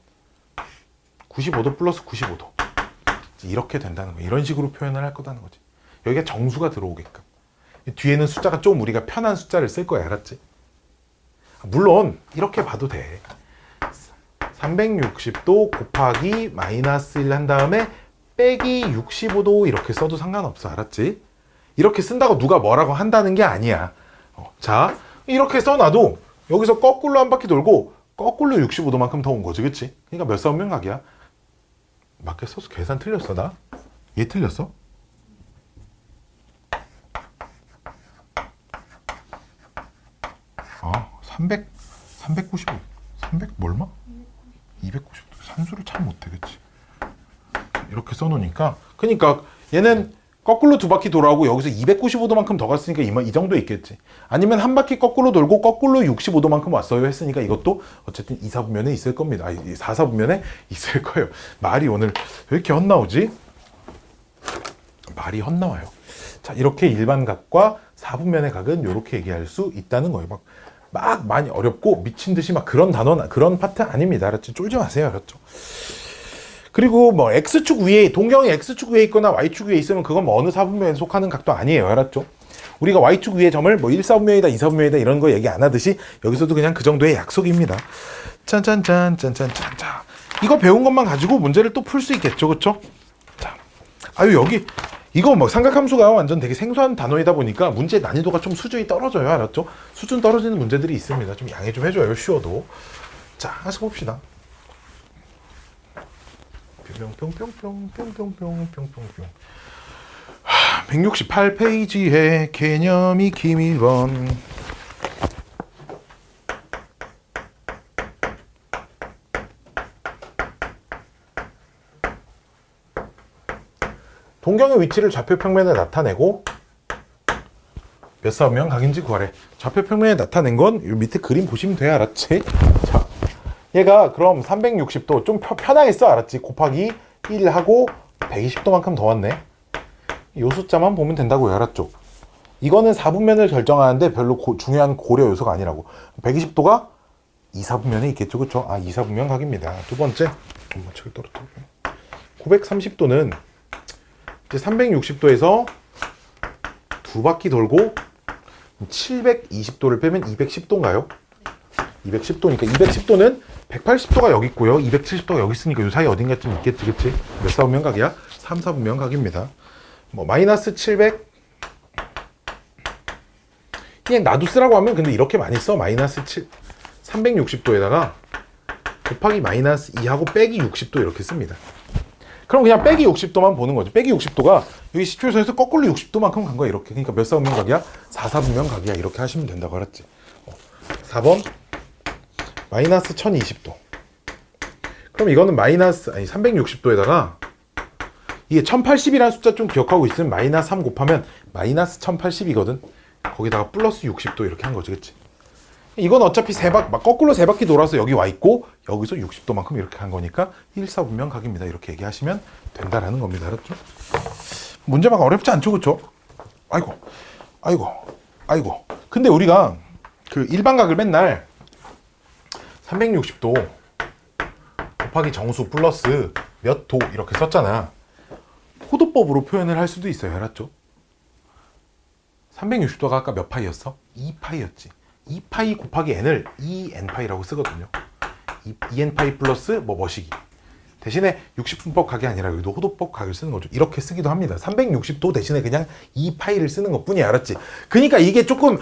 95도 플러스 95도 이렇게 된다는 거야. 이런 식으로 표현을 할 거다는 거지. 여기가 정수가 들어오게끔. 뒤에는 숫자가 좀 우리가 편한 숫자를 쓸 거야. 알았지? 물론 이렇게 봐도 돼. 360도 곱하기 마이너스 1 한 다음에 빼기 65도 이렇게 써도 상관없어. 알았지? 이렇게 쓴다고 누가 뭐라고 한다는 게 아니야. 자, 이렇게 써놔도 여기서 거꾸로 한 바퀴 돌고 거꾸로 65도만큼 더 온 거지. 그치? 그러니까 몇 사분면 각이야? 맞게 써서 계산 틀렸어 나? 얘 틀렸어? 아, 395 300 얼마? 290도 산수를 참 못해. 그치? 이렇게 써놓으니까 그러니까 얘는 거꾸로 두 바퀴 돌아오고 여기서 295도만큼 더 갔으니까 이 정도 있겠지. 아니면 한 바퀴 거꾸로 돌고 거꾸로 65도만큼 왔어요 했으니까 이것도 어쨌든 2사분면에 있을 겁니다. 4사분면에 있을 거예요. 말이 오늘 왜 이렇게 헛나오지? 말이 헛나와요. 자, 이렇게 일반 각과 4분면의 각은 이렇게 얘기할 수 있다는 거예요. 막 많이 어렵고 미친 듯이 막 그런 단어, 그런 파트 아닙니다. 알았죠? 쫄지 마세요. 알았죠? 그리고 뭐 X축 위에, 동경이 X축 위에 있거나 Y축 위에 있으면 그건 뭐 어느 사분면에 속하는 각도 아니에요. 알았죠? 우리가 Y축 위에 점을 뭐 1사분면이다, 2사분면이다 이런 거 얘기 안 하듯이 여기서도 그냥 그 정도의 약속입니다. 짠짠짠. 자, 이거 배운 것만 가지고 문제를 또 풀 수 있겠죠. 그쵸? 자, 아유, 여기 이거 뭐 삼각함수가 완전 되게 생소한 단어이다 보니까 문제 난이도가 좀 수준이 떨어져요. 알았죠? 수준 떨어지는 문제들이 있습니다. 좀 양해 좀 해줘요. 쉬워도. 자, 하나씩 봅시다. 뿅뿅뿅뿅뿅뿅뿅뿅뿅 168페이지에 개념이 김1번 동경의 위치를 좌표평면에 나타내고 몇 사분면 각인지 구하래. 좌표평면에 나타낸 건 이 밑에 그림 보시면 돼. 알았지? 자, 얘가 그럼 360도 좀 편하게 써. 알았지? 곱하기 1하고 120도만큼 더 왔네. 요 숫자만 보면 된다고요. 알았죠? 이거는 4분면을 결정하는데 별로 중요한 고려 요소가 아니라고. 120도가 2사분면에 있겠죠. 그쵸? 아, 2사분면 각입니다. 두 번째. 책을 떨어뜨려. 930도는 이제 360도에서 두 바퀴 돌고 720도를 빼면 210도인가요? 210도니까 210도는 180도가 여기 있고요. 270도가 여기 있으니까 이 사이 어딘가쯤 있겠지. 그치? 몇 사분면 각이야? 3사분면 각입니다. 뭐 마이너스 700 그냥 나도 쓰라고 하면 근데 이렇게 많이 써. 마이너스 360도에다가 곱하기 마이너스 2하고 빼기 60도 이렇게 씁니다. 그럼 그냥 빼기 60도만 보는 거죠. 빼기 60도가 여기 시초에서 거꾸로 60도만큼 간 거야. 이렇게. 그러니까 몇 사분면 각이야? 4사분면 각이야. 이렇게 하시면 된다고 알았지? 4번 마이너스 1020도. 그럼 이거는 마이너스 360도에다가 이게 1080이라는 숫자 좀 기억하고 있으면 마이너스 3 곱하면 마이너스 1080이거든. 거기다가 플러스 60도 이렇게 한 거지. 그치? 이건 어차피 막 거꾸로 세 바퀴 돌아서 여기 와 있고 여기서 60도만큼 이렇게 간 거니까 1사분면 각입니다. 이렇게 얘기하시면 된다라는 겁니다. 알았죠? 문제 막 어렵지 않죠, 그렇죠? 아이고. 근데 우리가 그 일반각을 맨날 360도 곱하기 정수 플러스 몇 도 이렇게 썼잖아. 호도법으로 표현을 할 수도 있어요. 알았죠? 360도가 아까 몇 파이였어? 2파이였지. 2파이 곱하기 n을 2n파이라고 쓰거든요. 2n파이 플러스 뭐시기. 대신에 60분법 각이 아니라 여기도 호도법 각을 쓰는 거죠. 이렇게 쓰기도 합니다. 360도 대신에 그냥 2파이를 쓰는 것뿐이야. 알았지? 그러니까 이게 조금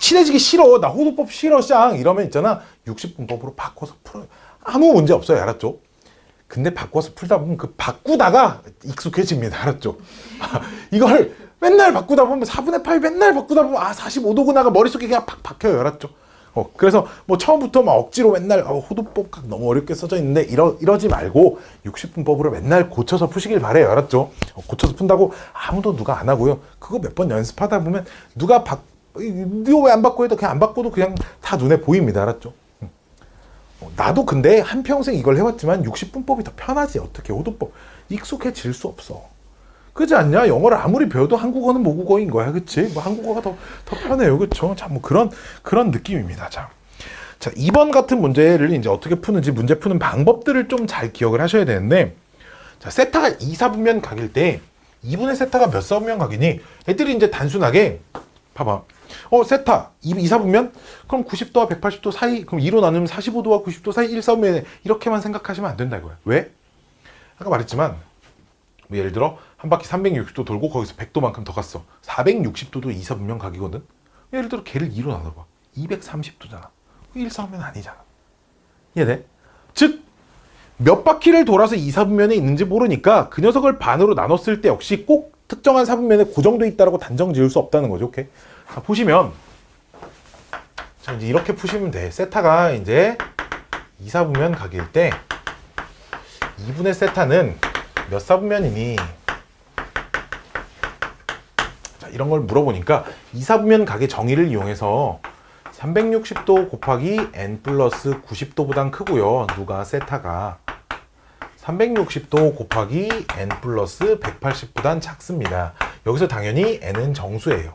친해지기 싫어. 나 호도법 싫어 쌍 이러면 있잖아. 60분법으로 바꿔서 풀어요. 아무 문제 없어요. 알았죠? 근데 바꿔서 풀다 보면 그 바꾸다가 익숙해집니다. 알았죠? 이걸 맨날 바꾸다 보면 4분의 8 맨날 바꾸다 보면 45도구나가 머릿속에 그냥 팍 박혀요. 알았죠? 그래서 뭐 처음부터 막 억지로 맨날 호도법 각 너무 어렵게 써져 있는데 이러지 말고 60분법으로 맨날 고쳐서 푸시길 바래요. 알았죠? 고쳐서 푼다고 아무도 누가 안 하고요. 그거 몇 번 연습하다 보면 누가 이거 왜 안 바꿔 해도 그냥 안 바꿔도 그냥 다 눈에 보입니다. 알았죠? 나도 근데 한평생 이걸 해왔지만 60분법이 더 편하지. 어떻게 호도법 익숙해질 수 없어. 그렇지 않냐? 영어를 아무리 배워도 한국어는 모국어인 거야. 그치? 뭐 한국어가 더 편해요. 그쵸? 자, 뭐 그런 느낌입니다. 자, 2번 같은 문제를 이제 어떻게 푸는지 문제 푸는 방법들을 좀 잘 기억을 하셔야 되는데, 자, 세타가 2사분면 각일 때 2분의 세타가 몇 사분면 각이니? 애들이 이제 단순하게 봐봐. 세타 2사분면? 그럼 90도와 180도 사이, 그럼 2로 나누면 45도와 90도 사이 1사분면 이렇게만 생각하시면 안 된다 이거야. 왜? 아까 말했지만 뭐 예를 들어 한 바퀴 360도 돌고 거기서 100도만큼 더 갔어. 460도도 2사분면 각이거든. 예를 들어 걔를 2로 나눠봐. 230도잖아. 1사분면 아니잖아. 이해돼? 즉 몇 바퀴를 돌아서 2사분면에 있는지 모르니까 그 녀석을 반으로 나눴을 때 역시 꼭 특정한 사분면에 고정돼 있다라고 단정 지을 수 없다는 거죠. 오케이? 자, 보시면 자, 이제 이렇게 푸시면 돼. 세타가 이제 2사분면 각일 때 2분의 세타는 몇 사분면이니? 자, 이런 걸 물어보니까 2사분면 각의 정의를 이용해서 360도 곱하기 n 플러스 90도보단 크고요. 누가 세타가 360도 곱하기 n 플러스 180보단 작습니다. 여기서 당연히 n은 정수예요.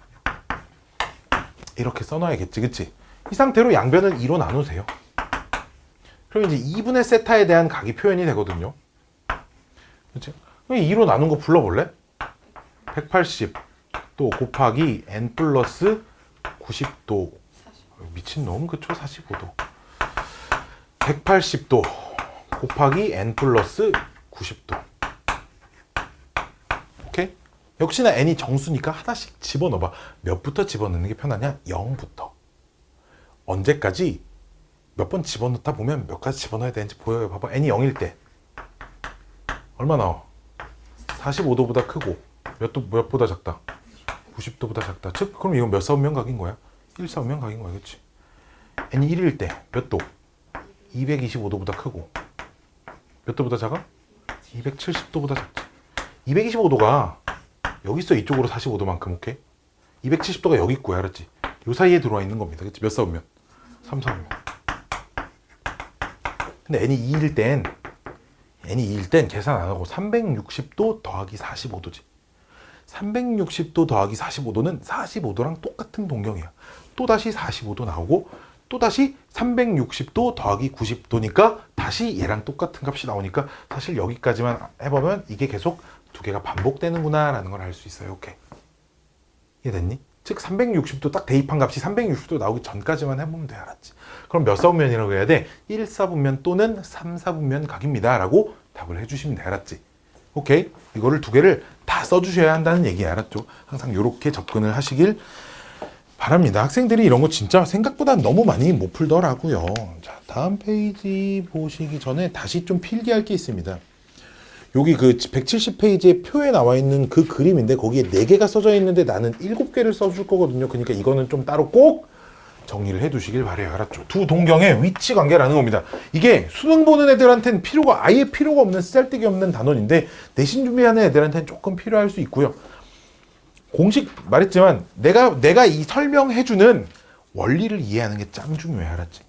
이렇게 써놔야겠지, 그치? 이 상태로 양변을 2로 나누세요. 그럼 이제 2분의 세타에 대한 각이 표현이 되거든요. 그치? 2로 나눈 거 불러볼래? 180도 곱하기 n 플러스 90도. 미친놈, 그쵸? 45도. 180도 곱하기 n 플러스 90도. 오케이? 역시나 n이 정수니까 하나씩 집어넣어봐. 몇부터 집어넣는 게 편하냐? 0부터. 언제까지? 몇 번 집어넣다 보면 몇 가지 집어넣어야 되는지 보여요. 봐봐. n이 0일 때 얼마 나와? 45도보다 크고 몇보다 작다? 90도보다 작다. 즉 그럼 이건 몇 사분면 각인 거야? 1사분면 각인 거야. 그치? n이 1일 때 몇 도? 225도보다 크고 몇 도보다 작아? 270도보다 작지. 225도가 여기 있어. 이쪽으로 45도만큼. 오케이? 270도가 여기 있고요. 알았지? 요 사이에 들어와 있는 겁니다. 그치? 몇 사분면? 3사분면. 근데 n이 2일 땐 계산 안 하고 360도 더하기 45도지. 360도 더하기 45도는 45도랑 똑같은 동경이야. 또다시 45도 나오고 또다시 360도 더하기 90도니까 다시 얘랑 똑같은 값이 나오니까 사실 여기까지만 해보면 이게 계속 두 개가 반복되는구나 라는 걸 알 수 있어요. 오케이. 이해됐니? 즉 360도 딱 대입한 값이 360도 나오기 전까지만 해보면 돼. 알았지? 그럼 몇 사분면이라고 해야 돼? 1사분면 또는 3사분면 각입니다 라고 답을 해주시면 돼. 알았지? 오케이? 이거를 두 개를 다 써주셔야 한다는 얘기. 알았죠? 항상 이렇게 접근을 하시길 바랍니다. 학생들이 이런 거 진짜 생각보다 너무 많이 못 풀더라고요. 자, 다음 페이지 보시기 전에 다시 좀 필기할 게 있습니다. 여기 그 170페이지에 표에 나와 있는 그 그림인데 거기에 4개가 써져 있는데 나는 7개를 써줄 거거든요. 그러니까 이거는 좀 따로 꼭 정리를 해 두시길 바래요. 알았죠? 두 동경의 위치 관계라는 겁니다. 이게 수능 보는 애들한테는 아예 필요가 없는 쓰잘데기 없는 단원인데 내신 준비하는 애들한테는 조금 필요할 수 있고요. 공식 말했지만 내가 이 설명해주는 원리를 이해하는 게 짱 중요해. 알았지?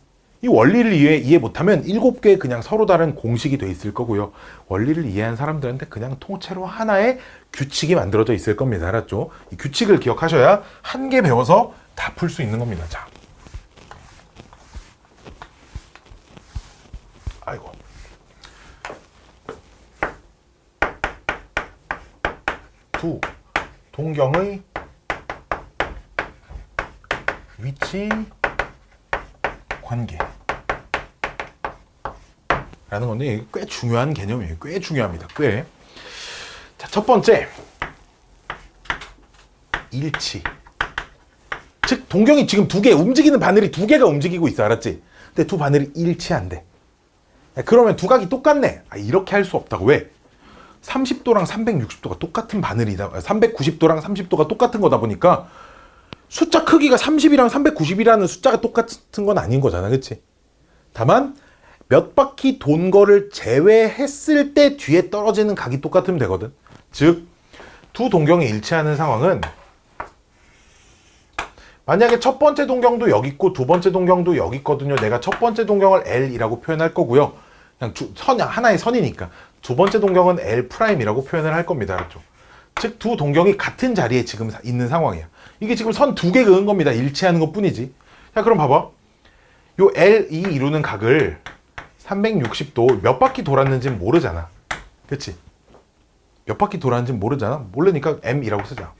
이 원리를 이해 못하면 7개 그냥 서로 다른 공식이 돼 있을 거고요. 원리를 이해한 사람들한테 그냥 통째로 하나의 규칙이 만들어져 있을 겁니다. 알았죠? 이 규칙을 기억하셔야 한 개 배워서 다 풀 수 있는 겁니다. 자, 아이고. 두 동경의 위치 관계 라는 건데 이게 꽤 중요한 개념이에요. 꽤 중요합니다. 꽤. 자, 첫 번째 일치. 즉 동경이 지금 두 개 움직이는 바늘이 두 개가 움직이고 있어. 알았지? 근데 두 바늘이 일치한대. 그러면 두 각이 똑같네. 이렇게 할 수 없다고. 왜? 30도랑 360도가 똑같은 바늘이다. 390도랑 30도가 똑같은 거다 보니까 숫자 크기가 30이랑 390이라는 숫자가 똑같은 건 아닌 거잖아. 그치? 다만 몇 바퀴 돈 거를 제외했을 때 뒤에 떨어지는 각이 똑같으면 되거든. 즉, 두 동경이 일치하는 상황은 만약에 첫 번째 동경도 여기 있고 두 번째 동경도 여기 있거든요. 내가 첫 번째 동경을 L이라고 표현할 거고요. 그냥 하나의 선이니까. 두 번째 동경은 L'이라고 표현을 할 겁니다. 알았죠? 즉, 두 동경이 같은 자리에 지금 있는 상황이야. 이게 지금 선 두 개 그은 겁니다. 일치하는 것 뿐이지. 자, 그럼 봐봐. 요 L이 이루는 각을 360도 몇 바퀴 돌았는지는 모르잖아. 그치? 몇 바퀴 돌았는지는 모르잖아. 모르니까 M이라고 쓰자.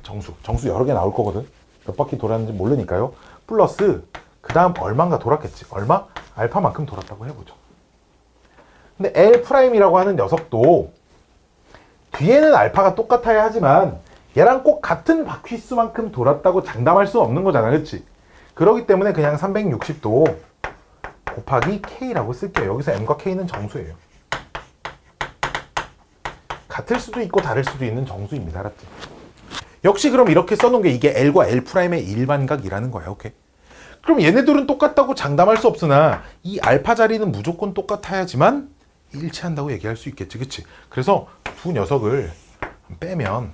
정수 여러 개 나올 거거든. 몇 바퀴 돌았는지 모르니까요. 플러스 그 다음 얼마인가 돌았겠지. 얼마? 알파만큼 돌았다고 해보죠. 근데 L'이라고 하는 녀석도 뒤에는 알파가 똑같아야 하지만 얘랑 꼭 같은 바퀴수만큼 돌았다고 장담할 수 없는 거잖아. 그치? 그렇기 때문에 그냥 360도 곱하기 K라고 쓸게요. 여기서 M과 K는 정수예요. 같을 수도 있고 다를 수도 있는 정수입니다. 알았지? 역시 그럼 이렇게 써놓은 게 이게 L과 L'의 일반각이라는 거야. 오케이? 그럼 얘네들은 똑같다고 장담할 수 없으나 이 알파 자리는 무조건 똑같아야지만 일치한다고 얘기할 수 있겠지. 그치? 그래서 두 녀석을 빼면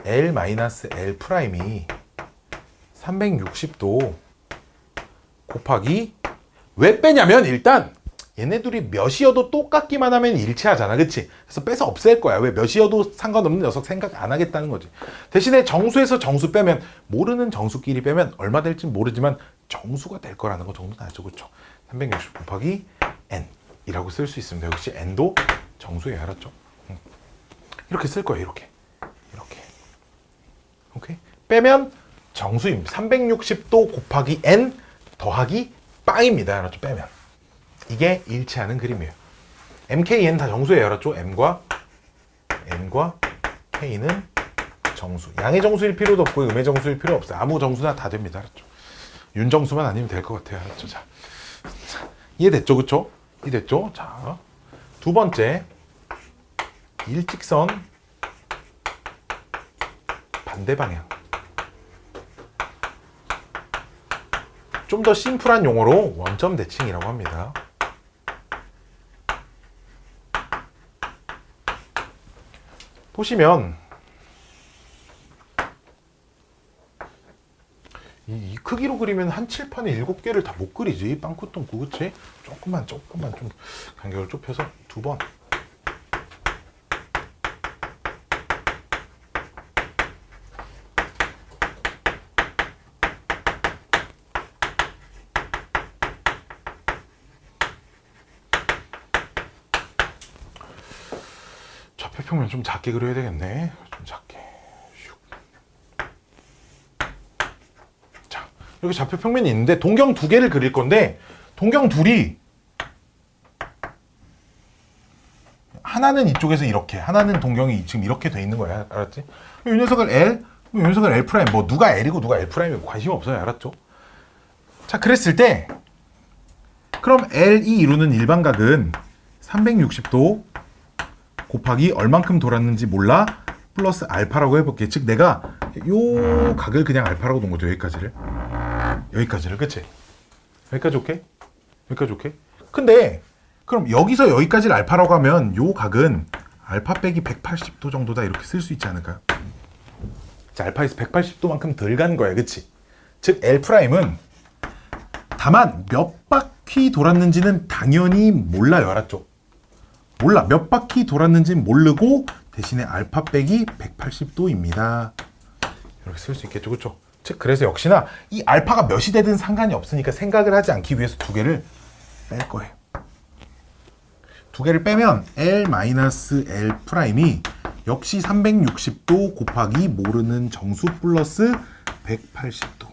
L-L'이 360도 곱하기, 왜 빼냐면 일단 얘네들이 몇이어도 똑같기만 하면 일치하잖아. 그치? 그래서 빼서 없앨 거야. 왜? 몇이어도 상관없는 녀석 생각 안 하겠다는 거지. 대신에 정수에서 정수 빼면, 모르는 정수끼리 빼면 얼마 될지 모르지만 정수가 될 거라는 거 정도는 알죠. 그렇죠? 360 곱하기 n 이라고 쓸 수 있습니다. 역시 n도 정수에 알았죠? 이렇게 쓸 거예요. 이렇게 오케이? 빼면 정수입니다. 360도 곱하기 n 더하기 빵입니다. 알았죠? 빼면 이게 일치하는 그림이에요. MKN 다 정수예요. 알았죠? M과 N과 K는 정수. 양의 정수일 필요도 없고 음의 정수일 필요 없어요. 아무 정수나 다 됩니다. 알았죠? 윤정수만 아니면 될 것 같아요. 알았죠? 자, 이해됐죠? 그쵸? 이해됐죠? 자, 두 번째 일직선 반대 방향. 좀 더 심플한 용어로 원점 대칭이라고 합니다. 보시면 이 크기로 그리면 한 칠판에 7개를 다 못 그리지. 빵꾸똥꾸. 그치? 조금만 좀 간격을 좁혀서 2번. 좌표평면 좀 작게 그려야 되겠네. 좀 작게. 자, 이렇게 좌표평면이 있는데 동경 2개를 그릴 건데 동경 둘이 하나는 이쪽에서 이렇게, 하나는 동경이 지금 이렇게 돼 있는 거야. 알았지? 이 녀석은 L, 이 녀석은 L'. 뭐 누가 L이고 누가 L'이고 관심 없어요. 알았죠? 자, 그랬을 때 그럼 L이 이루는 일반각은 360도 곱하기 얼만큼 돌았는지 몰라 플러스 알파라고 해볼게. 즉 내가 요 각을 그냥 알파라고 놓은 거죠. 여기까지를. 그치? 여기까지 오케이? 여기까지 오케이? 근데 그럼 여기서 여기까지를 알파라고 하면 요 각은 알파 빼기 180도 정도다 이렇게 쓸 수 있지 않을까요? 자, 알파에서 180도만큼 덜 간 거야. 그치? 즉 L'은 다만 몇 바퀴 돌았는지는 당연히 몰라요. 알았죠? 몰라. 몇 바퀴 돌았는지는 모르고 대신에 알파 빼기 180도입니다. 이렇게 쓸 수 있겠죠. 그렇죠? 즉 그래서 역시나 이 알파가 몇이 되든 상관이 없으니까 생각을 하지 않기 위해서 두 개를 뺄 거예요. 두 개를 빼면 L-L 프라임이 역시 360도 곱하기 모르는 정수 플러스 180도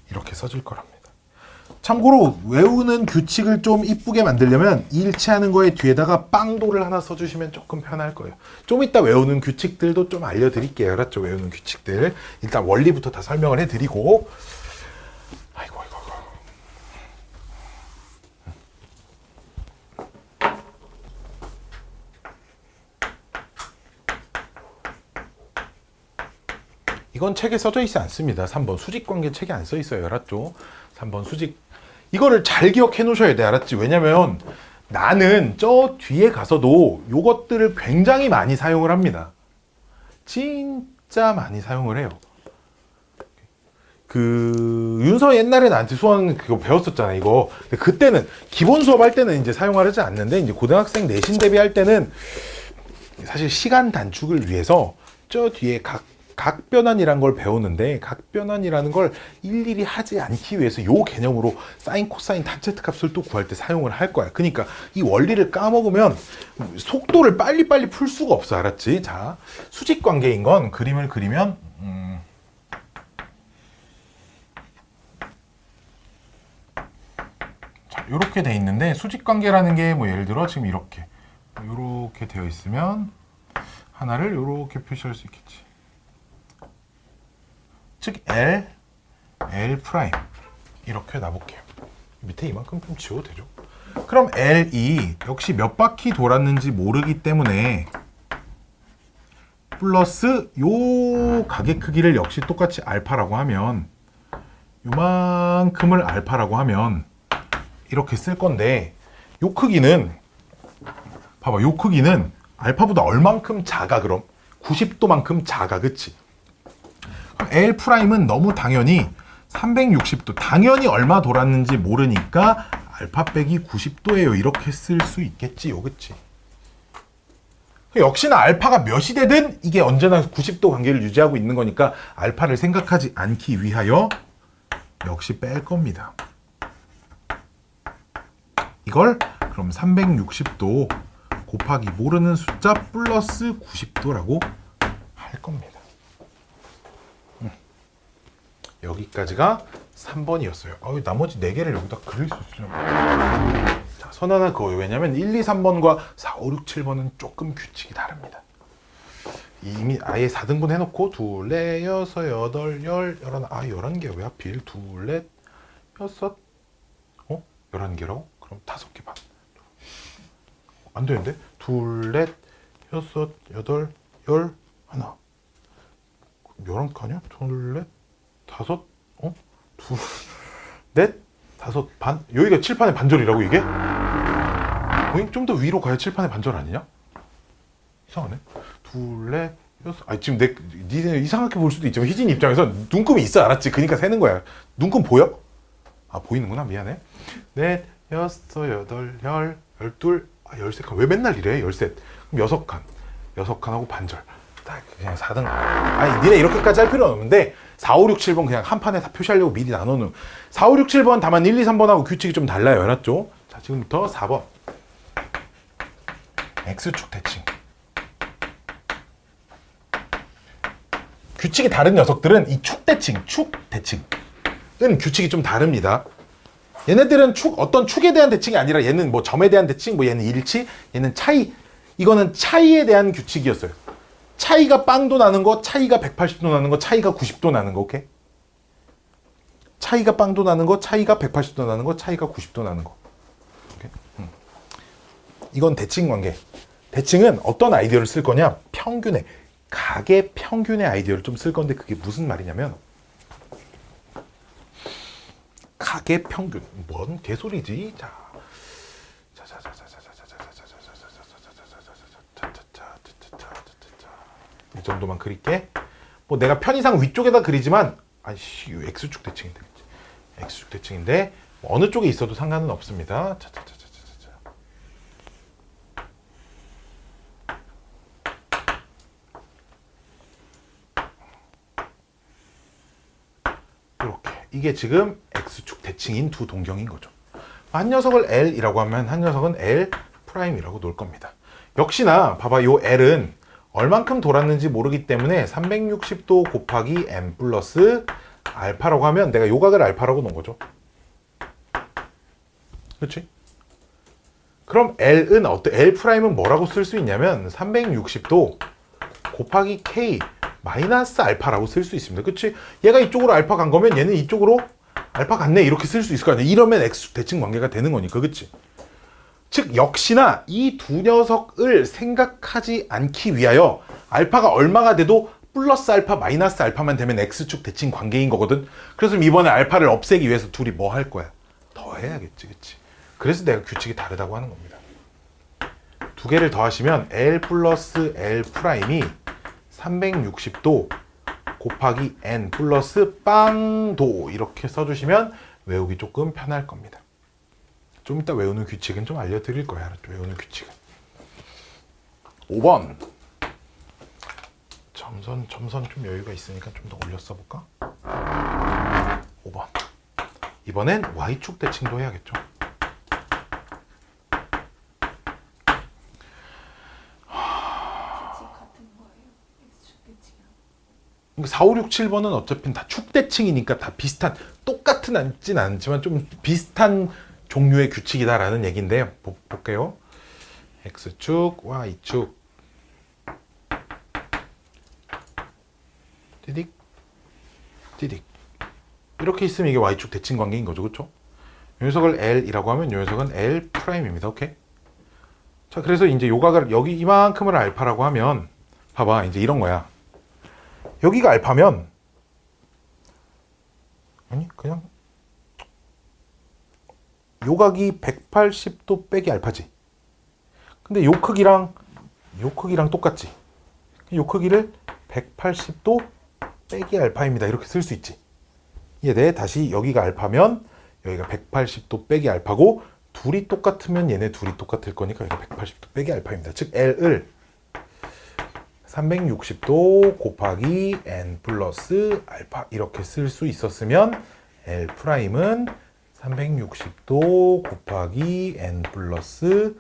이렇게 써질 거랍니다. 참고로 외우는 규칙을 좀 이쁘게 만들려면 일치하는 거에 뒤에다가 빵도를 하나 써주시면 조금 편할 거예요. 좀 이따 외우는 규칙들도 좀 알려드릴게요. 알았죠? 외우는 규칙들. 일단 원리부터 다 설명을 해드리고. 아이고. 이건 책에 써져 있지 않습니다. 3번 수직관계 책에 안 써 있어요. 알았죠? 3번 수직. 이거를 잘 기억해 놓으셔야 돼. 알았지? 왜냐면 나는 저 뒤에 가서도 요것들을 굉장히 많이 사용을 합니다. 진짜 많이 사용을 해요. 윤서 옛날에 나한테 수원 그거 배웠었잖아, 이거. 근데 그때는 기본 수업할 때는 이제 사용하지 않는데 이제 고등학생 내신 대비할 때는 사실 시간 단축을 위해서 저 뒤에 각변환이란 걸 배우는데 각변환이라는 걸 일일이 하지 않기 위해서 요 개념으로 사인, 코사인, 탄제트 값을 또 구할 때 사용을 할 거야. 그러니까 이 원리를 까먹으면 속도를 빨리빨리 풀 수가 없어. 알았지? 자, 수직관계인 건 그림을 그리면 자, 요렇게 돼 있는데 수직관계라는 게 뭐 예를 들어 지금 이렇게 되어 있으면 하나를 요렇게 표시할 수 있겠지. 즉 L 프라임 이렇게 놔볼게요. 밑에 이만큼 좀 지워도 되죠. 그럼 L이 역시 몇 바퀴 돌았는지 모르기 때문에 플러스 요 가계 크기를 역시 똑같이 알파라고 하면 요만큼을 알파라고 하면 이렇게 쓸 건데 요 크기는 봐봐. 요 크기는 알파보다 얼만큼 작아 그럼? 90도만큼 작아. 그치? L 프라임은 너무 당연히 360도 당연히 얼마 돌았는지 모르니까 알파 빼기 90도예요. 이렇게 쓸 수 있겠지요. 그치? 역시나 알파가 몇이 되든 이게 언제나 90도 관계를 유지하고 있는 거니까 알파를 생각하지 않기 위하여 역시 뺄 겁니다. 이걸 그럼 360도 곱하기 모르는 숫자 플러스 90도라고 할 겁니다. 여기까지가 3번이었어요. 나머지 4개를 여기다 그릴 수 있으면. 자, 선하나 그거예요. 왜냐면 1, 2, 3번과 4, 5, 6, 7번은 조금 규칙이 다릅니다. 이미 아예 4등분 해놓고 둘, 넷, 여섯, 여덟, 열, 11개 왜 하필? 둘, 넷, 여섯, 11개라고? 그럼 5개 반. 안 되는데? 둘, 넷, 여섯, 여덟, 열, 하나. 11개 아니야? 둘, 넷, 다섯, 둘, 넷, 다섯, 반? 여기가 칠판의 반절이라고 이게? 좀 더 위로 가야 칠판의 반절 아니냐? 이상하네. 둘, 넷, 여섯. 지금 니네 이상하게 볼 수도 있지만 희진 입장에서 눈금이 있어. 알았지? 그러니까 세는 거야. 눈금 보여? 보이는구나. 미안해. 넷, 여섯, 여덟, 열, 열둘, 13칸. 왜 맨날 이래? 13. 그럼 6칸. 6칸하고 반절. 그냥 4등. 니네 이렇게까지 할 필요는 없는데 4, 5, 6, 7번 그냥 한 판에 다 표시하려고 미리 나눠놓은 4, 5, 6, 7번 다만 1, 2, 3번하고 규칙이 좀 달라요. 알았죠? 자, 지금부터 4번 X축 대칭. 규칙이 다른 녀석들은 이 축 대칭은 규칙이 좀 다릅니다. 얘네들은 어떤 축에 대한 대칭이 아니라 얘는 뭐 점에 대한 대칭, 뭐 얘는 일치, 얘는 차이. 이거는 차이에 대한 규칙이었어요. 차이가 빵도 나는 거, 차이가 180도 나는 거, 차이가 90도 나는 거, 오케이? 차이가 빵도 나는 거, 차이가 180도 나는 거, 차이가 90도 나는 거. 오케이? 이건 대칭 관계. 대칭은 어떤 아이디어를 쓸 거냐? 가계 평균의 아이디어를 좀 쓸 건데 그게 무슨 말이냐면 가계 평균. 뭔 개소리지? 이 정도만 그릴게. 뭐 내가 편의상 위쪽에다 그리지만 X축 대칭인데 X축 대칭인데 어느 쪽에 있어도 상관은 없습니다. 이렇게 이게 지금 x축 대칭인 두 동경인 거죠. 한 녀석을 L이라고 하면 한 녀석은 L'이라고 놓을 겁니다. 역시나 봐봐, 요 L은 얼만큼 돌았는지 모르기 때문에 360도 곱하기 n 플러스 알파라고 하면 내가 요각을 알파라고 놓은 거죠. 그렇지? 그럼 L은 L'은 뭐라고 쓸 수 있냐면 360도 곱하기 K 마이너스 알파라고 쓸 수 있습니다. 그치? 얘가 이쪽으로 알파 간 거면 얘는 이쪽으로 알파 갔네, 이렇게 쓸 수 있을 거 아니야. 이러면 X 대칭 관계가 되는 거니까. 그치? 즉 역시나 이 두 녀석을 생각하지 않기 위하여 알파가 얼마가 돼도 플러스 알파 마이너스 알파만 되면 X축 대칭 관계인 거거든. 그래서 이번에 알파를 없애기 위해서 둘이 뭐 할 거야? 더해야겠지. 그치? 그래서 내가 규칙이 다르다고 하는 겁니다. 두 개를 더하시면 L 플러스 L 프라임이 360도 곱하기 N 플러스 빵도 이렇게 써주시면 외우기 조금 편할 겁니다. 좀 이따 외우는 규칙은 좀 알려드릴 거야. 알았죠? 외우는 규칙은. 5번. 점선 좀 여유가 있으니까 좀 더 올려 써볼까? 5번. 이번엔 Y축 대칭도 해야겠죠. 같은 거예요? X축 대칭이랑. 4, 5, 6, 7번은 어차피 다 축대칭이니까 다 비슷한, 똑같은 않진 않지만 좀 비슷한 종류의 규칙이다라는 얘기인데요. 볼게요. X축, Y축. 디딕, 디딕. 이렇게 있으면 이게 Y축 대칭 관계인 거죠. 그렇죠? 요 녀석을 L이라고 하면 요 녀석은 L'입니다. 오케이? 자, 그래서 이제 요각을 여기 이만큼을 알파라고 하면 봐봐, 이제 이런 거야. 여기가 알파면 아니 그냥 요각이 180도 빼기 알파지. 근데 요 크기랑 똑같지. 요 크기를 180도 빼기 알파입니다. 이렇게 쓸 수 있지. 이해돼? 다시 여기가 알파면 여기가 180도 빼기 알파고 둘이 똑같으면 얘네 둘이 똑같을 거니까 여기가 180도 빼기 알파입니다. 즉 L을 360도 곱하기 n 플러스 알파 이렇게 쓸 수 있었으면 L 프라임은 360도 곱하기 n 플러스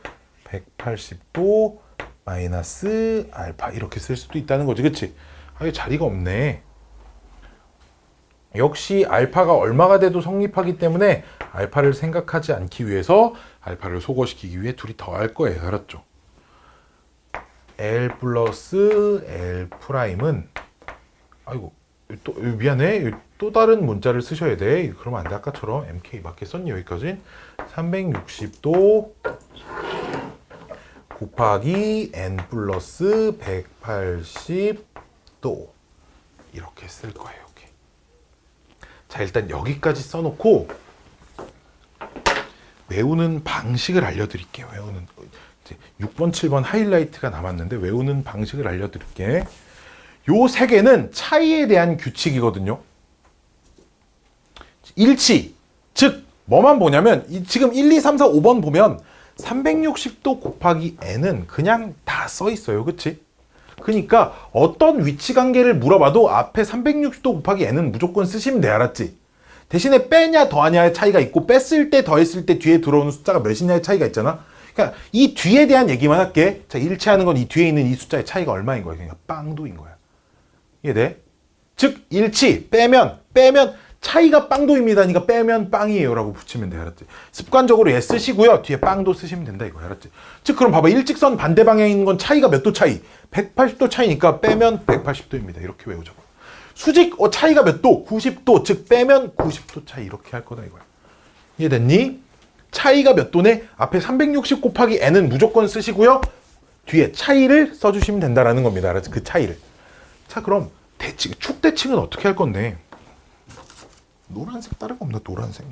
180도 마이너스 알파 이렇게 쓸 수도 있다는 거지. 그치? 아, 이게 자리가 없네. 역시 알파가 얼마가 돼도 성립하기 때문에 알파를 생각하지 않기 위해서 알파를 소거시키기 위해 둘이 더할 거예요. 알았죠? L 플러스 L 프라임은 아이고 또 미안해, 또 다른 문자를 쓰셔야 돼. 그러면 안 돼. 아까처럼 MK 맞게 썼니? 여기까지 360도 곱하기 N 플러스 180도 이렇게 쓸 거예요. 오케이. 자, 일단 여기까지 써놓고 외우는 방식을 알려드릴게요. 외우는 6번, 7번 하이라이트가 남았는데 외우는 방식을 알려드릴게. 요 세 개는 차이에 대한 규칙이거든요. 일치, 즉 뭐만 보냐면 지금 1, 2, 3, 4, 5번 보면 360도 곱하기 n은 그냥 다 써 있어요. 그치? 그러니까 어떤 위치 관계를 물어봐도 앞에 360도 곱하기 n은 무조건 쓰시면 돼. 알았지? 대신에 빼냐 더하냐의 차이가 있고 뺐을 때 더했을 때 뒤에 들어오는 숫자가 몇이냐의 차이가 있잖아. 그러니까 이 뒤에 대한 얘기만 할게. 자, 일치하는 건 이 뒤에 있는 이 숫자의 차이가 얼마인 거야? 그러니까 빵도인 거야. 이해돼? 즉 일치, 빼면 차이가 빵도입니다. 그러니까 빼면 빵이에요 라고 붙이면 돼. 알았지? 습관적으로 얘 쓰시고요. 뒤에 빵도 쓰시면 된다 이거. 알았지? 즉 그럼 봐봐. 일직선 반대 방향에 있는 건 차이가 몇 도 차이? 180도 차이니까 빼면 180도입니다. 이렇게 외우자고. 수직 차이가 몇 도? 90도. 즉 빼면 90도 차이. 이렇게 할 거다 이거야. 이해됐니? 차이가 몇 도네? 앞에 360 곱하기 n은 무조건 쓰시고요. 뒤에 차이를 써주시면 된다라는 겁니다. 알았지? 그 차이를. 자, 그럼 대칭, 축대칭은 어떻게 할 건데? 노란색 다른 거 없나? 노란색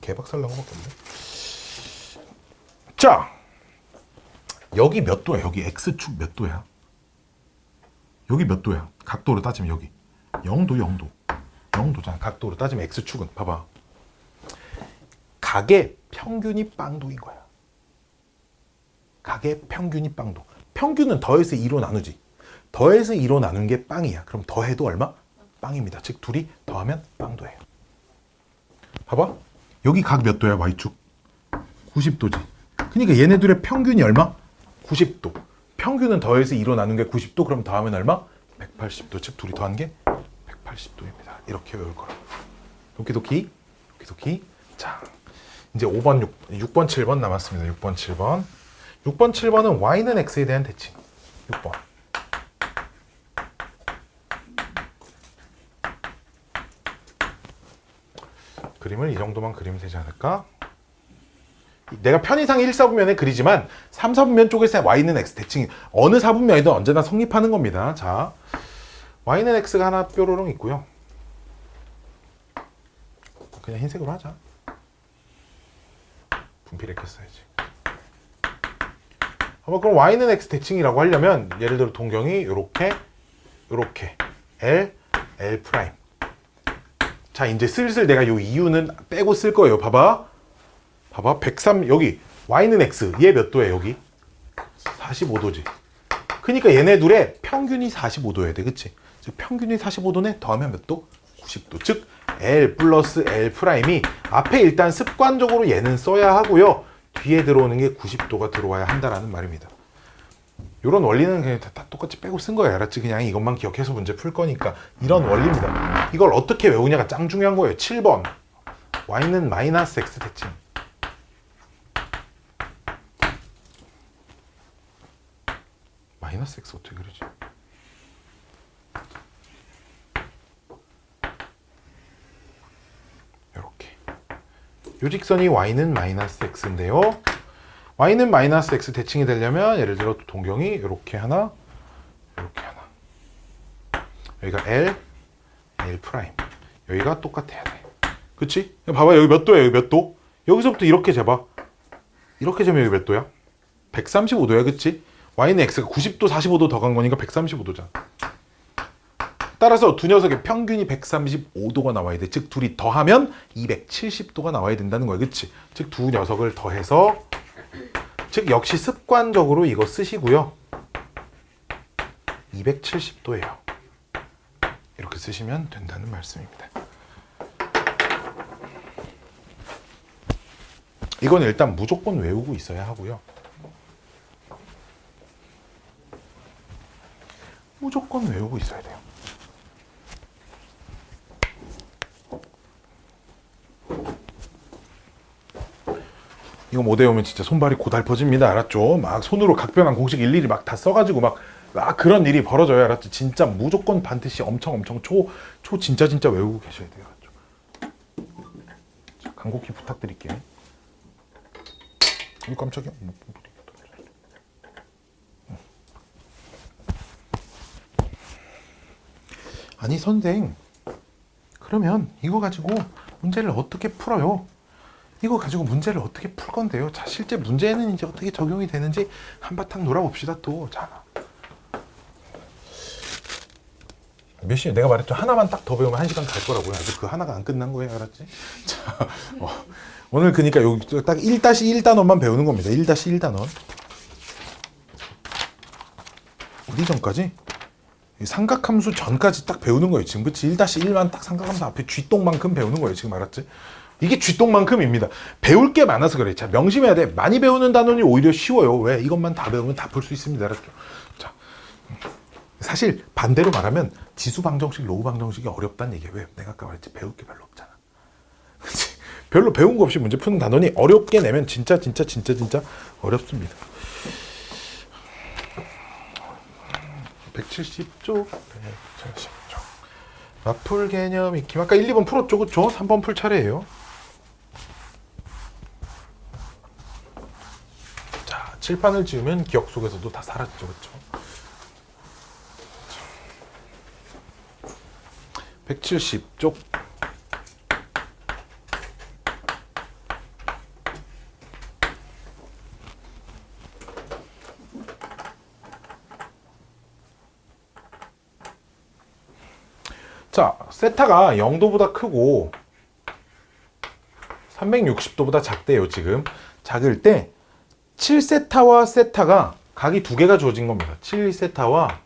개박살 나는 거밖에 없네. 자, 여기 몇 도야? 여기 x축 몇 도야? 여기 몇 도야? 각도로 따지면 여기 0도잖아. 각도로 따지면 x축은 봐봐. 각의 평균이 빵도인 거야. 각의 평균이 빵도. 평균은 더해서 2로 나누지. 더해서 2로 나눈 게 빵이야. 그럼 더해도 얼마? 빵입니다. 즉 둘이 더하면 빵도예요. 봐봐. 여기 각 몇 도야? Y축 90도지. 그러니까 얘네들의 평균이 얼마? 90도. 평균은 더해서 2로 나눈 게 90도. 그럼 더하면 얼마? 180도. 즉 둘이 더한 게 180도입니다. 이렇게 외울 거라고. 도끼도끼. 도끼도끼. 자, 이제 5번, 6번, 7번 남았습니다. 6번, 7번. 6번, 7번은 y는 x에 대한 대칭. 6번. 그림을 이 정도만 그리면 되지 않을까? 내가 편의상 1, 4분면에 그리지만 3, 4분면 쪽에서 y는 x 대칭 어느 4분면이든 언제나 성립하는 겁니다. 자, y는 x가 하나 뾰로롱 있고요. 그냥 흰색으로 하자. 분필했겠어야지. 그럼 y는 x 대칭이라고 하려면 예를 들어 동경이 요렇게 L 프라임. 자, 이제 슬슬 내가 요 이유는 빼고 쓸 거예요. 봐봐 103 여기 y는 x 얘 몇 도야 여기? 45도지. 그러니까 얘네 둘의 평균이 45도여야 돼. 그치? 즉 평균이 45도네. 더하면 몇 도? 90도. 즉 L 플러스 L 프라임이 앞에 일단 습관적으로 얘는 써야 하고요. 뒤에 들어오는 게 90도가 들어와야 한다라는 말입니다. 이런 원리는 그냥 다 똑같이 빼고 쓴 거예요. 알았지? 그냥 이것만 기억해서 문제 풀 거니까. 이런 원리입니다. 이걸 어떻게 외우냐가 짱 중요한 거예요. 7번. y는 마이너스 x 대칭. 마이너스 x 어떻게 그리지? 이렇게. 요 직선이 y는 마이너스 x인데요. y는 마이너스 x 대칭이 되려면 예를 들어 동경이 이렇게 하나, 이렇게 하나. 여기가 L 프라임. 여기가 똑같아야 돼. 그치? 봐봐 여기 몇 도야? 여기 몇 도? 여기서부터 이렇게 재봐. 이렇게 재면 여기 몇 도야? 135도야. 그치? y는 x가 90도 45도 더 간 거니까 135도잖아. 따라서 두 녀석의 평균이 135도가 나와야 돼. 즉 둘이 더하면 270도가 나와야 된다는 거야. 그치? 즉 두 녀석을 더해서 즉 역시 습관적으로 이거 쓰시고요. 270도예요. 이렇게 쓰시면 된다는 말씀입니다. 이건 일단 무조건 외우고 있어야 하고요. 무조건 외우고 있어야 돼요. 이거 못 외우면 진짜 손발이 고달퍼집니다. 알았죠? 막 손으로 각변한 공식 일일이 막 다 써가지고 막 그런 일이 벌어져요. 알았죠? 진짜 무조건 반드시 엄청 초 진짜 외우고 계셔야 돼요. 알았죠? 자, 간곡히 부탁드릴게요. 깜짝이야. 아니 선생, 그러면 이거 가지고 문제를 어떻게 풀어요? 이거 가지고 문제를 어떻게 풀 건데요? 자, 실제 문제는 이제 어떻게 적용이 되는지 한바탕 놀아봅시다 또. 자, 몇 시에 내가 말했죠? 하나만 딱 더 배우면 1시간 갈 거라고요. 아직 그 하나가 안 끝난 거예요. 알았지? 자, 오늘 그러니까 여기 딱 1-1단원만 배우는 겁니다. 1-1단원. 어디 전까지? 삼각함수 전까지 딱 배우는 거예요. 지금 그치? 1-1만 딱 삼각함수 앞에 쥐똥만큼 배우는 거예요. 지금 알았지? 이게 쥐똥만큼입니다. 배울 게 많아서 그래. 자, 명심해야 돼. 많이 배우는 단원이 오히려 쉬워요. 왜? 이것만 다 배우면 다 풀 수 있습니다. 알았죠? 자, 사실 반대로 말하면 지수 방정식, 로우 방정식이 어렵다는 얘기예요. 왜? 내가 아까 말했지. 배울 게 별로 없잖아. 그치? 별로 배운 거 없이 문제 푸는 단원이 어렵게 내면 진짜 어렵습니다. 170쪽, 170쪽. 마풀 개념 익힘. 아까 1, 2번 풀었죠, 그쵸? 3번 풀 차례예요. 자, 칠판을 지우면 기억 속에서도 다 사라지죠, 그쵸? 170쪽. 자, 세타가 0도보다 크고 360도보다 작대요. 지금 작을 때 7세타와 세타가 각이 두 개가 주어진 겁니다. 7세타와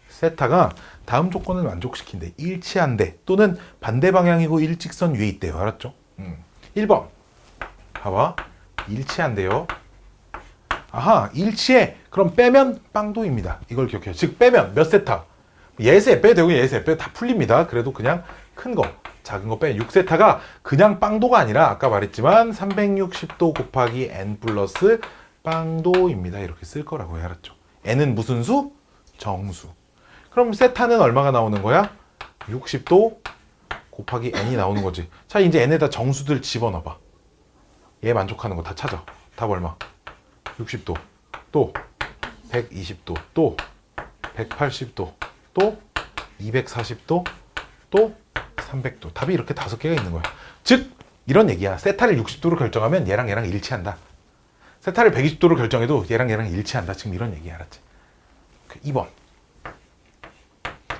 세타가 다음 조건을 만족시킨대. 일치한대. 또는 반대 방향이고 일직선 위에 있대요. 알았죠? 1번 봐봐. 일치한대요. 아하, 일치해. 그럼 빼면 빵도입니다. 이걸 기억해요. 즉 빼면 몇 세타? 예세 빼도 되고 예세 빼도 다 풀립니다. 그래도 그냥 큰 거, 작은 거 빼. 6세타가 그냥 빵도가 아니라 아까 말했지만 360도 곱하기 n 플러스 빵도입니다. 이렇게 쓸 거라고요. 알았죠? n은 무슨 수? 정수. 그럼 세타는 얼마가 나오는 거야? 60도 곱하기 n이 나오는 거지. 자, 이제 n에다 정수들 집어넣어봐. 얘 만족하는 거 다 찾아. 답 얼마? 60도, 또 120도, 또 180도, 또 240도, 또 300도. 답이 이렇게 5개가 있는 거야. 즉 이런 얘기야. 세타를 60도로 결정하면 얘랑 일치한다. 세타를 120도로 결정해도 얘랑 일치한다. 지금 이런 얘기 알았지? 2번.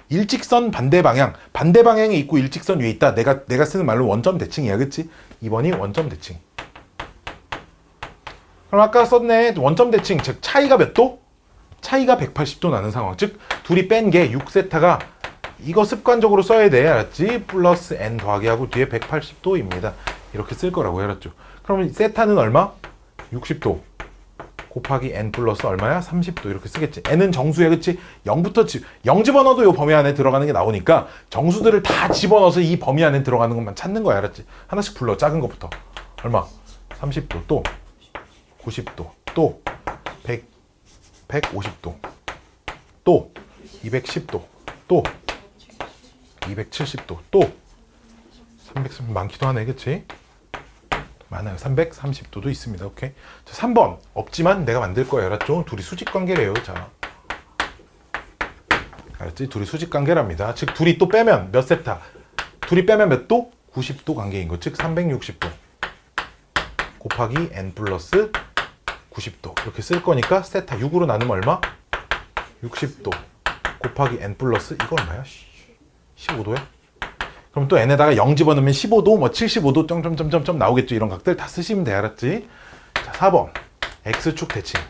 일직선 반대 방향. 반대 방향에 있고 일직선 위에 있다. 내가 쓰는 말로 원점 대칭이야. 그치? 2번이 원점 대칭. 그럼 아까 썼네. 원점 대칭. 즉 차이가 몇 도? 차이가 180도 나는 상황. 즉 둘이 뺀 게 6세타가 이거 습관적으로 써야 돼. 알았지? 플러스 n 더하기 하고 뒤에 180도입니다. 이렇게 쓸 거라고. 알았죠? 그럼 세타는 얼마? 60도 곱하기 n 플러스 얼마야? 30도. 이렇게 쓰겠지. n은 정수야. 그치? 0부터 0 집어넣어도 이 범위 안에 들어가는 게 나오니까 정수들을 다 집어넣어서 이 범위 안에 들어가는 것만 찾는 거야. 알았지? 하나씩 불러. 작은 것부터. 얼마? 30도. 또 90도. 또 150도. 또 210도. 또 270도. 또 330 많기도 하네. 그치? 많아요. 330도도 있습니다. 오케이. 자, 3번. 없지만 내가 만들 거예요. 알았죠? 둘이 수직 관계래요. 자. 알았지? 둘이 수직 관계랍니다. 즉 둘이 또 빼면 몇 세타? 둘이 빼면 몇 도? 90도 관계인 거. 즉 360도 곱하기 n 플러스 90도. 이렇게 쓸 거니까 세타 6으로 나누면 얼마? 60도 곱하기 n 플러스 이거 얼마야? 15도야? 그럼 또 n에다가 0 집어넣으면 15도, 뭐 75도 점점점점 나오겠죠. 이런 각들 다 쓰시면 돼. 알았지? 자, 4번. x축 대칭.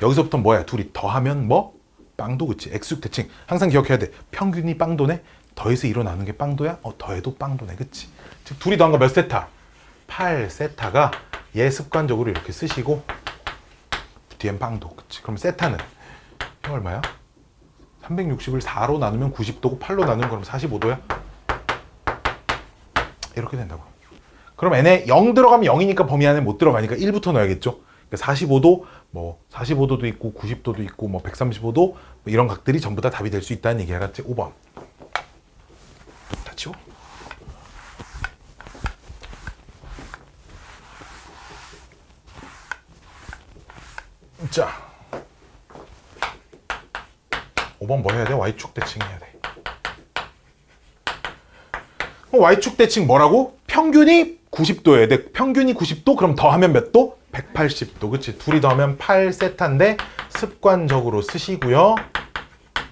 여기서부터 뭐야? 둘이 더하면 뭐? 빵도. 그치? x축 대칭. 항상 기억해야 돼. 평균이 빵도네? 더해서 2로 나누는 게 빵도야? 더해도 빵도네. 그치? 즉 둘이 더한 거 몇 세타? 8세타가 얘 습관적으로 이렇게 쓰시고 뒤엔 빵도. 그치? 그럼 세타는 이거 얼마야? 360을 4로 나누면 90도고 8로 나누면 그럼 45도야? 이렇게 된다고. 그럼 n에 0 들어가면 0이니까 범위 안에 못 들어가니까 1부터 넣어야겠죠? 그러니까 45도, 뭐 45도도 있고 90도도 있고 뭐 135도 뭐 이런 각들이 전부 다 답이 될 수 있다는 얘기 알았지? 5번. 다 치워? 자, 5번 뭐 해야 돼? Y축 대칭 해야 돼. Y축 대칭 뭐라고? 평균이 90도여야 돼. 평균이 90도? 그럼 더하면 몇 도? 180도. 그치? 둘이 더하면 8세타인데 습관적으로 쓰시고요.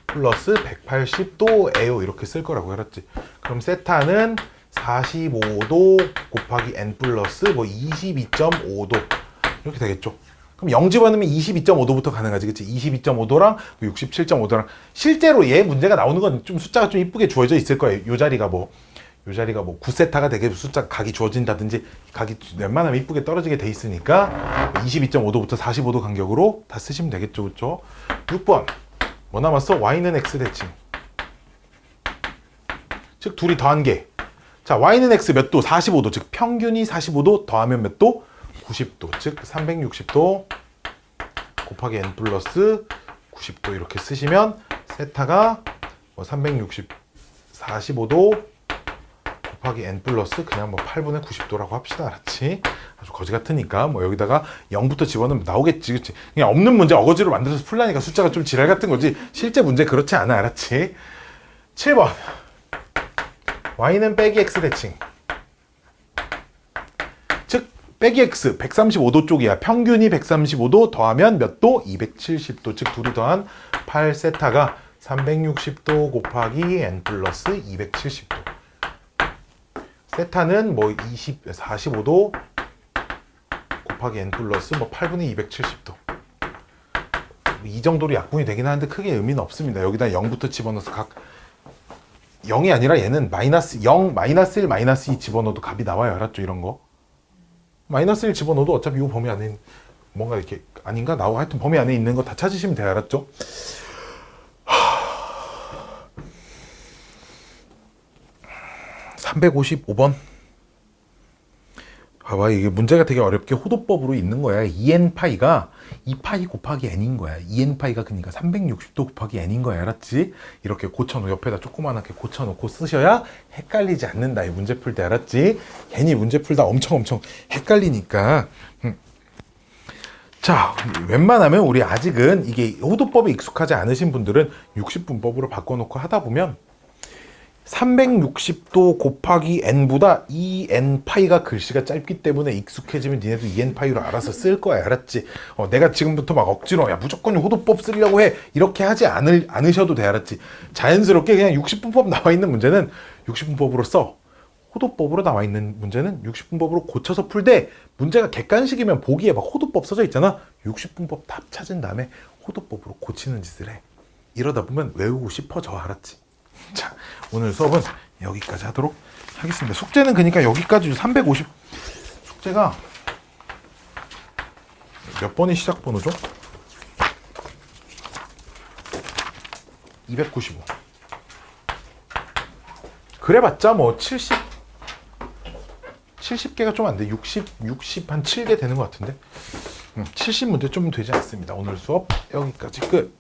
플러스 180도에요. 이렇게 쓸 거라고. 알았지? 그럼 세타는 45도 곱하기 n 플러스 뭐 22.5도. 이렇게 되겠죠? 그럼 0 집어넣으면 22.5도부터 가능하지. 그치? 22.5도랑 67.5도랑 실제로 얘 문제가 나오는 건 좀 숫자가 좀 이쁘게 주어져 있을 거예요. 요 자리가 뭐 9세타가 되게 숫자 각이 주어진다든지 각이 웬만하면 이쁘게 떨어지게 돼 있으니까 22.5도부터 45도 간격으로 다 쓰시면 되겠죠. 그쵸? 6번 뭐 남았어? y는 x 대칭. 즉 둘이 더한 게 자 y는 x 몇 도? 45도. 즉 평균이 45도 더하면 몇 도? 90도. 즉 360도 곱하기 n 플러스 90도 이렇게 쓰시면 세타가 뭐 45도 곱하기 n 플러스 그냥 뭐 8분의 90도라고 합시다. 알았지? 아주 거지 같으니까 뭐 여기다가 0부터 집어넣으면 나오겠지. 그치? 그냥 없는 문제 어거지로 만들어서 풀라니까 숫자가 좀 지랄 같은 거지. 실제 문제 그렇지 않아. 알았지? 7번 y는 빼기 x 대칭. 즉 빼기 x 135도 쪽이야. 평균이 135도 더하면 몇 도? 270도. 즉 둘이 더한 8세타가 360도 곱하기 n 플러스 270도. 세타는 뭐 45도 곱하기 n 플러스 뭐 8분의 270도. 이 정도로 약분이 되긴 하는데 크게 의미는 없습니다. 여기다 0부터 집어넣어서 각 0이 아니라 얘는 마이너스 0, 마이너스 1, 마이너스 2 집어넣어도 값이 나와요. 알았죠? 이런 거. 마이너스 1 집어넣어도 어차피 이 범위 안에 뭔가 이렇게 아닌가? 나오고 하여튼 범위 안에 있는 거 다 찾으시면 돼요. 알았죠? 355번. 봐봐, 이게 문제가 되게 어렵게 호도법으로 있는 거야. 2n 파이가 2파이 곱하기 n인 거야. 2n 파이가 그러니까 360도 곱하기 n인 거야. 알았지? 이렇게 고쳐놓고 옆에다 조그만하게 고쳐놓고 쓰셔야 헷갈리지 않는다. 이 문제 풀 때. 알았지? 괜히 문제 풀다 엄청 헷갈리니까. 자, 웬만하면 우리 아직은 이게 호도법에 익숙하지 않으신 분들은 60분법으로 바꿔놓고 하다 보면 360도 곱하기 n보다 2n 파이가 글씨가 짧기 때문에 익숙해지면 니네도 2n 파이로 알아서 쓸 거야. 알았지? 내가 지금부터 막 억지로 야 무조건 호도법 쓰려고 해 이렇게 하지 않으셔도 돼. 알았지? 자연스럽게 그냥 60분법 나와 있는 문제는 60분법으로 써. 호도법으로 나와 있는 문제는 60분법으로 고쳐서 풀되 문제가 객관식이면 보기에 막 호도법 써져 있잖아. 60분법 답 찾은 다음에 호도법으로 고치는 짓을 해. 이러다 보면 외우고 싶어져. 알았지? 자, 오늘 수업은 여기까지 하도록 하겠습니다. 숙제는 그러니까 여기까지 350 숙제가 몇 번이 시작 번호죠? 295. 그래봤자 뭐 70개가 좀 안 돼. 60 한 7개 되는 것 같은데 70문제 좀 되지 않습니다. 오늘 수업 여기까지 끝.